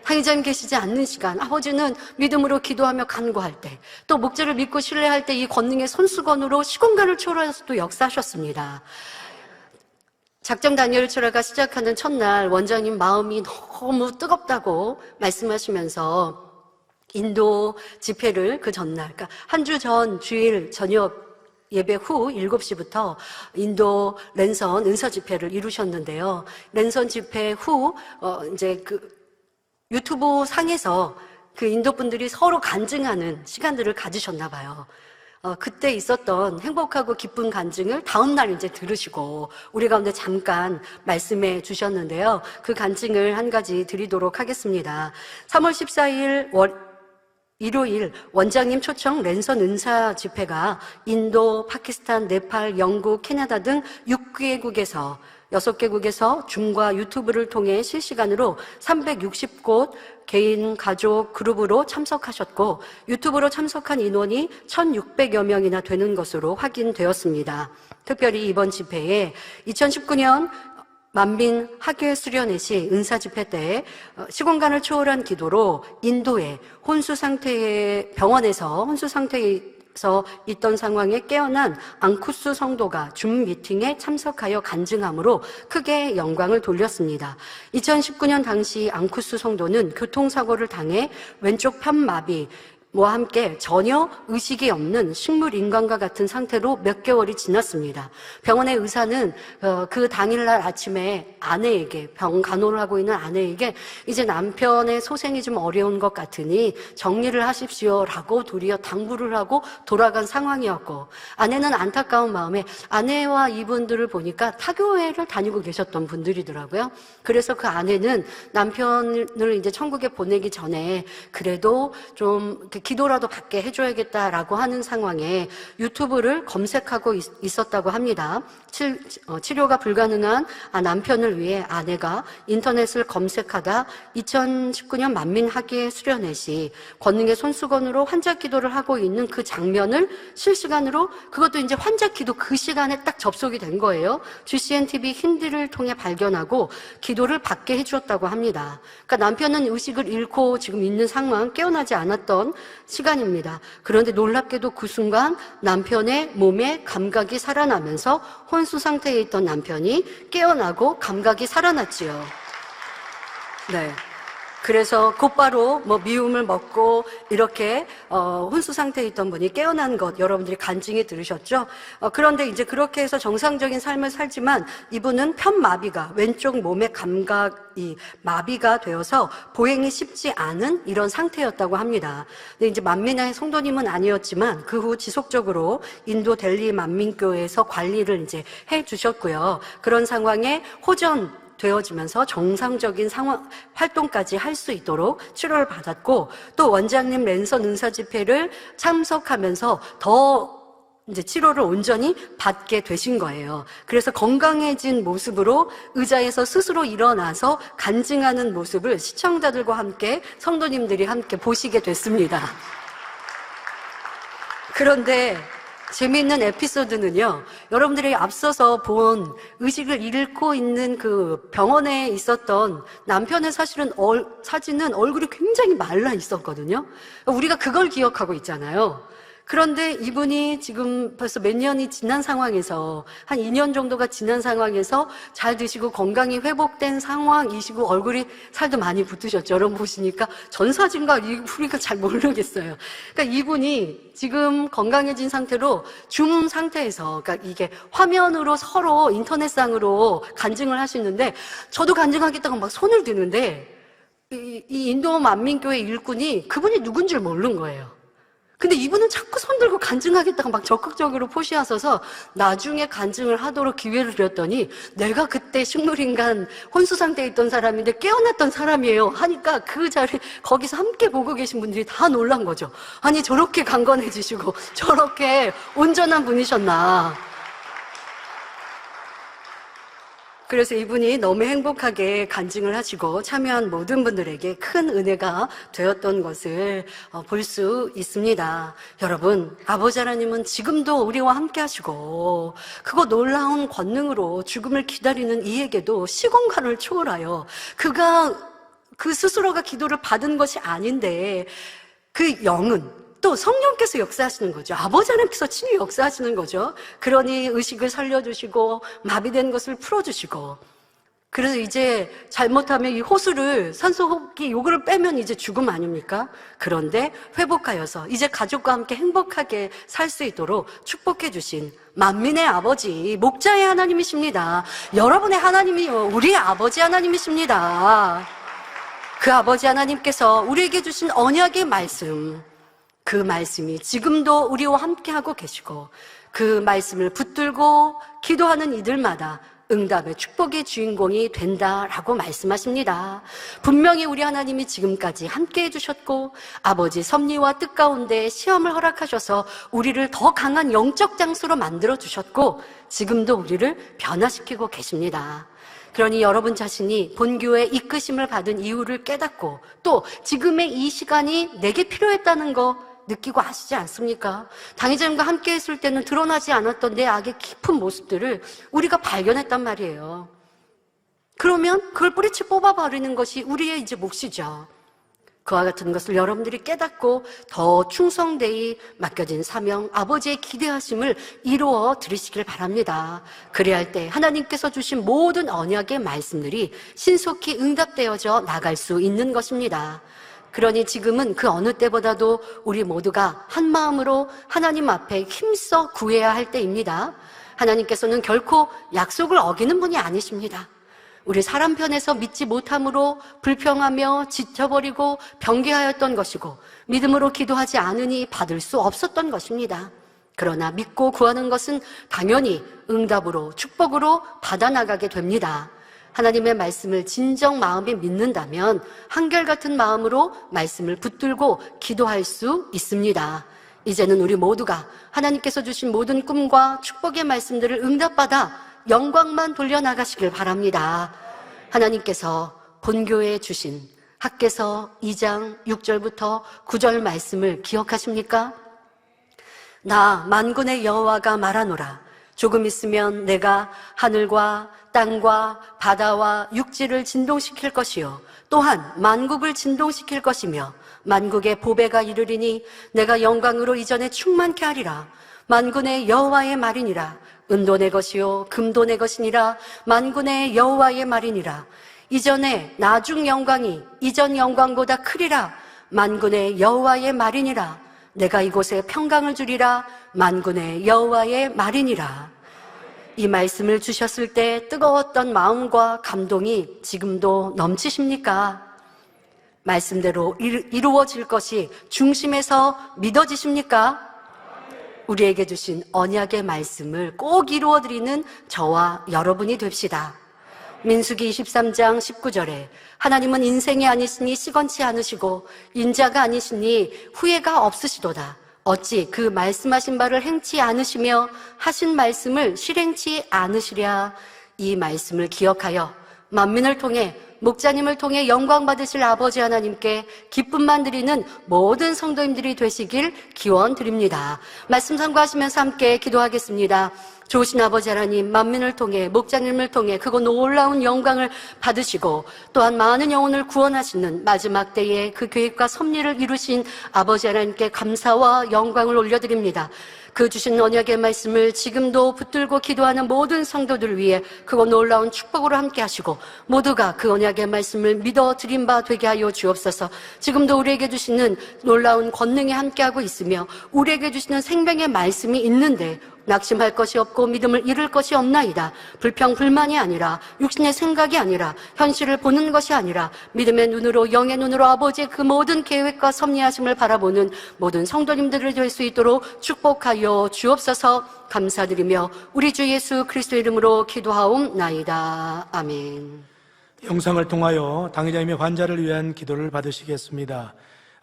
당의자님 계시지 않는 시간, 아버지는 믿음으로 기도하며 간구할 때, 또 목자를 믿고 신뢰할 때 이 권능의 손수건으로 시공간을 초월해서도 역사하셨습니다. 작정 다니엘 철회가 시작하는 첫날 원장님 마음이 너무 뜨겁다고 말씀하시면서 인도 집회를 그 전날, 그러니까 한 주 전 주일 저녁 예배 후 7시부터 인도 랜선 은사 집회를 이루셨는데요. 랜선 집회 후 이제 그 유튜브 상에서 그 인도 분들이 서로 간증하는 시간들을 가지셨나 봐요. 그때 있었던 행복하고 기쁜 간증을 다음날 이제 들으시고 우리 가운데 잠깐 말씀해 주셨는데요. 그 간증을 한 가지 드리도록 하겠습니다. 3월 14일 일요일 원장님 초청 랜선 은사 집회가 인도, 파키스탄, 네팔, 영국, 캐나다 등 6개국에서 6개국에서 줌과 유튜브를 통해 실시간으로 360곳 개인, 가족, 그룹으로 참석하셨고 유튜브로 참석한 인원이 1,600여 명이나 되는 것으로 확인되었습니다. 특별히 이번 집회에 2019년 만빈 학예 수련회 시 은사 집회 때 시공간을 초월한 기도로 인도의 혼수 상태의 병원에서 혼수 상태에서 있던 상황에 깨어난 앙쿠스 성도가 줌 미팅에 참석하여 간증함으로 크게 영광을 돌렸습니다. 2019년 당시 앙쿠스 성도는 교통사고를 당해 왼쪽 편마비 와 함께 전혀 의식이 없는 식물인간과 같은 상태로 몇 개월이 지났습니다. 병원의 의사는 그 당일날 아침에 아내에게, 병 간호를 하고 있는 아내에게 이제 남편의 소생이 좀 어려운 것 같으니 정리를 하십시오라고 도리어 당부를 하고 돌아간 상황이었고, 아내는 안타까운 마음에 아내와 이분들을 보니까 타교회를 다니고 계셨던 분들이더라고요. 그래서 그 아내는 남편을 이제 천국에 보내기 전에 그래도 좀 이렇게 기도라도 받게 해줘야겠다라고 하는 상황에 유튜브를 검색하고 있었다고 합니다. 치료가 불가능한 남편을 위해 아내가 인터넷을 검색하다 2019년 만민학예 수련회 시 권능의 손수건으로 환자 기도를 하고 있는 그 장면을 실시간으로, 그것도 이제 환자 기도 그 시간에 딱 접속이 된 거예요. GCN TV 힌디를 통해 발견하고 기도를 받게 해주었다고 합니다. 그러니까 남편은 의식을 잃고 지금 있는 상황, 깨어나지 않았던 시간입니다. 그런데 놀랍게도 그 순간 남편의 몸에 감각이 살아나면서 혼수 상태에 있던 남편이 깨어나고 감각이 살아났지요. 네. 그래서 곧바로 미움을 먹고 이렇게 혼수 상태에 있던 분이 깨어난 것 여러분들이 간증히 들으셨죠? 그런데 이제 그렇게 해서 정상적인 삶을 살지만 이분은 편마비가, 왼쪽 몸의 감각이 마비가 되어서 보행이 쉽지 않은 이런 상태였다고 합니다. 근데 이제 만민의 성도님은 아니었지만 그 후 지속적으로 인도 델리 만민교회에서 관리를 이제 해 주셨고요. 그런 상황에 되어지면서 정상적인 상황, 활동까지 할 수 있도록 치료를 받았고, 또 원장님 랜선 은사 집회를 참석하면서 더 이제 치료를 온전히 받게 되신 거예요. 그래서 건강해진 모습으로 의자에서 스스로 일어나서 간증하는 모습을 시청자들과 함께, 성도님들이 함께 보시게 됐습니다. 그런데 재미있는 에피소드는요, 여러분들이 앞서서 본 의식을 잃고 있는 그 병원에 있었던 남편의 사진은 얼굴이 굉장히 말라 있었거든요. 우리가 그걸 기억하고 있잖아요. 그런데 이분이 지금 벌써 몇 년이 지난 상황에서, 한 2년 정도가 지난 상황에서 잘 드시고 건강이 회복된 상황이시고 얼굴이 살도 많이 붙으셨죠. 여러분 보시니까 전 사진과 우리가 잘 모르겠어요. 그러니까 이분이 지금 건강해진 상태로 줌 상태에서, 그러니까 이게 화면으로 서로 인터넷상으로 간증을 하시는데, 저도 간증하겠다고 막 손을 드는데 이 인도 만민교회 일꾼이 그분이 누군 줄 모르는 거예요. 근데 이분은 자꾸 손들고 간증하겠다고 막 적극적으로 포시하셔서 나중에 간증을 하도록 기회를 드렸더니, 내가 그때 식물인간 혼수 상태에 있던 사람인데 깨어났던 사람이에요 하니까 그 자리 거기서 함께 보고 계신 분들이 다 놀란 거죠. 아니, 저렇게 강건해지시고 저렇게 온전한 분이셨나. 그래서 이분이 너무 행복하게 간증을 하시고 참여한 모든 분들에게 큰 은혜가 되었던 것을 볼 수 있습니다. 여러분, 아버지 하나님은 지금도 우리와 함께 하시고, 그거 놀라운 권능으로 죽음을 기다리는 이에게도 시공간을 초월하여 그 스스로가 기도를 받은 것이 아닌데 그 영은 또 성령께서 역사하시는 거죠. 아버지 하나님께서 친히 역사하시는 거죠. 그러니 의식을 살려주시고 마비된 것을 풀어주시고, 그래서 이제 잘못하면 이 호수를, 산소호흡기 요거를 빼면 이제 죽음 아닙니까? 그런데 회복하여서 이제 가족과 함께 행복하게 살 수 있도록 축복해 주신 만민의 아버지, 목자의 하나님이십니다. 여러분의 하나님이요, 우리의 아버지 하나님이십니다. 그 아버지 하나님께서 우리에게 주신 언약의 말씀, 그 말씀이 지금도 우리와 함께하고 계시고, 그 말씀을 붙들고 기도하는 이들마다 응답의 축복의 주인공이 된다라고 말씀하십니다. 분명히 우리 하나님이 지금까지 함께해 주셨고, 아버지 섭리와 뜻 가운데 시험을 허락하셔서 우리를 더 강한 영적 장수로 만들어 주셨고, 지금도 우리를 변화시키고 계십니다. 그러니 여러분 자신이 본교의 이끄심을 받은 이유를 깨닫고, 또 지금의 이 시간이 내게 필요했다는 거 느끼고 아시지 않습니까? 당의자님과 함께 했을 때는 드러나지 않았던 내 악의 깊은 모습들을 우리가 발견했단 말이에요. 그러면 그걸 뿌리채 뽑아버리는 것이 우리의 이제 몫이죠. 그와 같은 것을 여러분들이 깨닫고 더 충성되이 맡겨진 사명, 아버지의 기대하심을 이루어 드리시길 바랍니다. 그래야 할 때 하나님께서 주신 모든 언약의 말씀들이 신속히 응답되어져 나갈 수 있는 것입니다. 그러니 지금은 그 어느 때보다도 우리 모두가 한 마음으로 하나님 앞에 힘써 구해야 할 때입니다. 하나님께서는 결코 약속을 어기는 분이 아니십니다. 우리 사람 편에서 믿지 못함으로 불평하며 지쳐버리고 변개하였던 것이고, 믿음으로 기도하지 않으니 받을 수 없었던 것입니다. 그러나 믿고 구하는 것은 당연히 응답으로, 축복으로 받아나가게 됩니다. 하나님의 말씀을 진정 마음에 믿는다면 한결같은 마음으로 말씀을 붙들고 기도할 수 있습니다. 이제는 우리 모두가 하나님께서 주신 모든 꿈과 축복의 말씀들을 응답받아 영광만 돌려나가시길 바랍니다. 하나님께서 본교회에 주신 학개서 2장 6절부터 9절 말씀을 기억하십니까? 나 만군의 여호와가 말하노라. 조금 있으면 내가 하늘과 땅과 바다와 육지를 진동시킬 것이요 또한 만국을 진동시킬 것이며 만국의 보배가 이르리니 내가 영광으로 이전에 충만케 하리라. 만군의 여호와의 말이니라. 은도 내 것이요 금도 내 것이니라. 만군의 여호와의 말이니라. 이전에 나중 영광이 이전 영광보다 크리라. 만군의 여호와의 말이니라. 내가 이곳에 평강을 주리라. 만군의 여호와의 말이니라. 이 말씀을 주셨을 때 뜨거웠던 마음과 감동이 지금도 넘치십니까? 말씀대로 이루어질 것이 중심에서 믿어지십니까? 우리에게 주신 언약의 말씀을 꼭 이루어드리는 저와 여러분이 됩시다. 민수기 23장 19절에 하나님은 인생이 아니시니 시건치 않으시고 인자가 아니시니 후회가 없으시도다. 어찌 그 말씀하신 바를 행치 않으시며 하신 말씀을 실행치 않으시랴. 이 말씀을 기억하여 만민을 통해 목자님을 통해 영광 받으실 아버지 하나님께 기쁨만 드리는 모든 성도님들이 되시길 기원드립니다. 말씀 참고하시면서 함께 기도하겠습니다. 좋으신 아버지 하나님, 만민을 통해 목자님을 통해 그거 놀라운 영광을 받으시고 또한 많은 영혼을 구원하시는 마지막 때에 그 계획과 섭리를 이루신 아버지 하나님께 감사와 영광을 올려드립니다. 그 주신 언약의 말씀을 지금도 붙들고 기도하는 모든 성도들 위해 그거 놀라운 축복으로 함께 하시고 모두가 그 언약의 말씀을 믿어 드린 바 되게 하여 주옵소서. 지금도 우리에게 주시는 놀라운 권능에 함께하고 있으며 우리에게 주시는 생명의 말씀이 있는데 낙심할 것이 없고 믿음을 잃을 것이 없나이다. 불평불만이 아니라 육신의 생각이 아니라 현실을 보는 것이 아니라 믿음의 눈으로 영의 눈으로 아버지의 그 모든 계획과 섭리하심을 바라보는 모든 성도님들을 될 수 있도록 축복하여 주옵소서. 감사드리며 우리 주 예수 그리스도 이름으로 기도하옵나이다. 아멘. 영상을 통하여 당의자 및 환자를 위한 기도를 받으시겠습니다.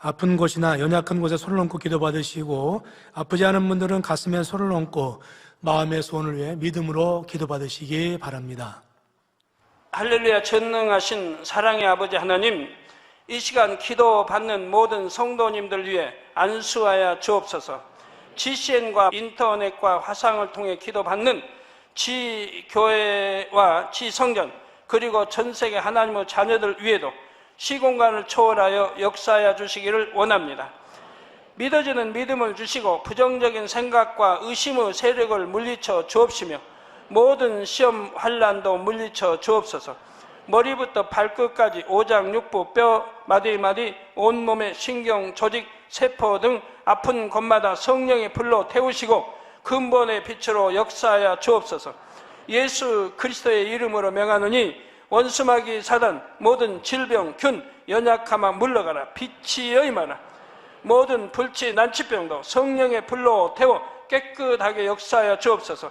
아픈 곳이나 연약한 곳에 손을 얹고 기도 받으시고 아프지 않은 분들은 가슴에 손을 얹고 마음의 소원을 위해 믿음으로 기도 받으시기 바랍니다. 할렐루야. 전능하신 사랑의 아버지 하나님, 이 시간 기도 받는 모든 성도님들 위해 안수하여 주옵소서. GCN과 인터넷과 화상을 통해 기도 받는 지교회와 지성전 그리고 전 세계 하나님의 자녀들 위에도 시공간을 초월하여 역사하여 주시기를 원합니다. 믿어지는 믿음을 주시고 부정적인 생각과 의심의 세력을 물리쳐 주옵시며 모든 시험 환난도 물리쳐 주옵소서. 머리부터 발끝까지 오장육부 뼈 마디마디 온몸의 신경 조직 세포 등 아픈 곳마다 성령의 불로 태우시고 근본의 빛으로 역사하여 주옵소서. 예수 그리스도의 이름으로 명하노니 원수마귀 사단 모든 질병 균 연약함아 물러가라. 빛이 여임하라. 모든 불치 난치병도 성령의 불로 태워 깨끗하게 역사하여 주옵소서.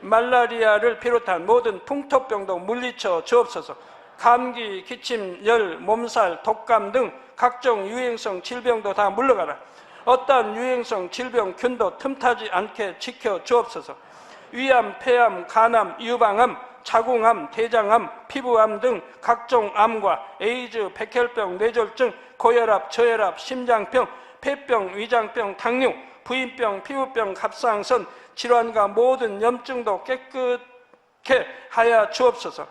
말라리아를 비롯한 모든 풍토병도 물리쳐 주옵소서. 감기, 기침, 열, 몸살, 독감 등 각종 유행성 질병도 다 물러가라. 어떠한 유행성 질병 균도 틈타지 않게 지켜 주옵소서. 위암, 폐암, 간암, 유방암, 자궁암, 대장암, 피부암 등 각종 암과 에이즈, 백혈병, 뇌졸중, 고혈압, 저혈압, 심장병, 폐병, 위장병, 당뇨, 부인병, 피부병, 갑상선 질환과 모든 염증도 깨끗게 하여 주옵소서.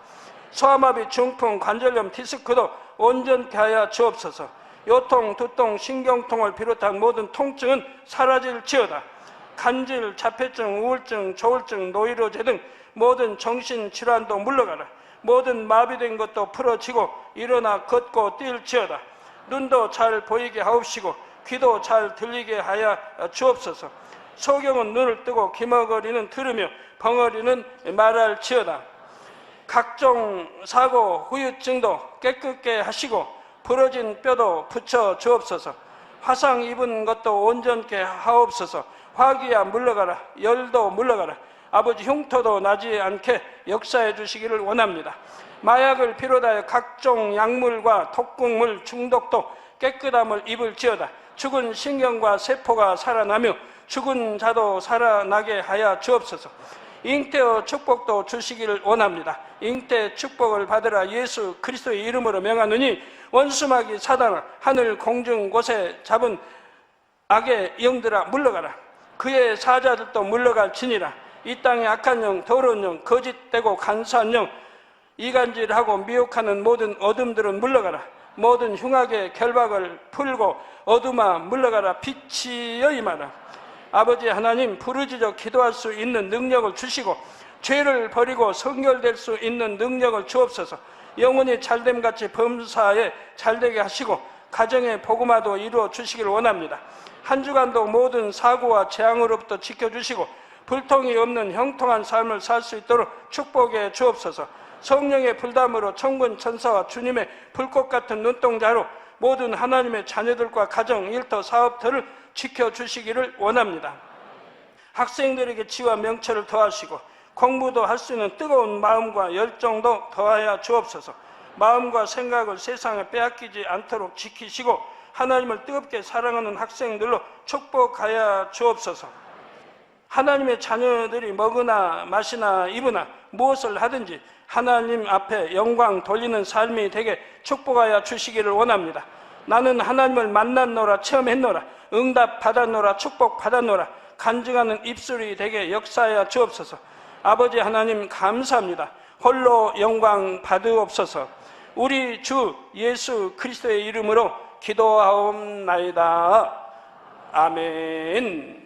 소아마비, 중풍, 관절염, 디스크도 온전케 하여 주옵소서. 요통, 두통, 신경통을 비롯한 모든 통증은 사라질지어다. 간질, 자폐증, 우울증, 조울증, 노이로제 등 모든 정신질환도 물러가라. 모든 마비된 것도 풀어지고 일어나 걷고 뛸지어다. 눈도 잘 보이게 하옵시고 귀도 잘 들리게 하여 주옵소서. 소경은 눈을 뜨고 기머거리는 들으며 벙어리는 말할지어다. 각종 사고, 후유증도 깨끗게 하시고 부러진 뼈도 붙여 주옵소서. 화상 입은 것도 온전케 하옵소서. 화기야 물러가라. 열도 물러가라. 아버지 흉터도 나지 않게 역사해 주시기를 원합니다. 마약을 비롯하여 각종 약물과 독극물 중독도 깨끗함을 입을지어다. 죽은 신경과 세포가 살아나며 죽은 자도 살아나게 하여 주옵소서. 잉태의 축복도 주시기를 원합니다. 잉태 축복을 받으라 예수 그리스도의 이름으로 명하노니 원수마귀 사단아 하늘 공중 곳에 잡은 악의 영들아 물러가라. 그의 사자들도 물러갈지니라. 이 땅의 악한 영, 더러운 영, 거짓되고 간사한 영, 이간질하고 미혹하는 모든 어둠들은 물러가라. 모든 흉악의 결박을 풀고 어둠아 물러가라. 빛이여 임하라. 아버지 하나님, 부르짖어 기도할 수 있는 능력을 주시고 죄를 버리고 성결될 수 있는 능력을 주옵소서. 영혼이 잘됨같이 범사에 잘되게 하시고 가정의 복음화도 이루어 주시길 원합니다. 한 주간도 모든 사고와 재앙으로부터 지켜주시고 불통이 없는 형통한 삶을 살 수 있도록 축복해 주옵소서. 성령의 불담으로 천군 천사와 주님의 불꽃 같은 눈동자로 모든 하나님의 자녀들과 가정, 일터, 사업들을 지켜주시기를 원합니다. 학생들에게 지와 명철을 더하시고 공부도 할 수 있는 뜨거운 마음과 열정도 더하여 주옵소서. 마음과 생각을 세상에 빼앗기지 않도록 지키시고 하나님을 뜨겁게 사랑하는 학생들로 축복하여 주옵소서. 하나님의 자녀들이 먹으나 마시나 입으나 무엇을 하든지 하나님 앞에 영광 돌리는 삶이 되게 축복하여 주시기를 원합니다. 나는 하나님을 만났노라, 체험했노라, 응답 받았노라, 축복 받았노라, 간증하는 입술이 되게 역사하여 주옵소서. 아버지 하나님 감사합니다. 홀로 영광 받으옵소서. 우리 주 예수 그리스도의 이름으로 기도하옵나이다. 아멘.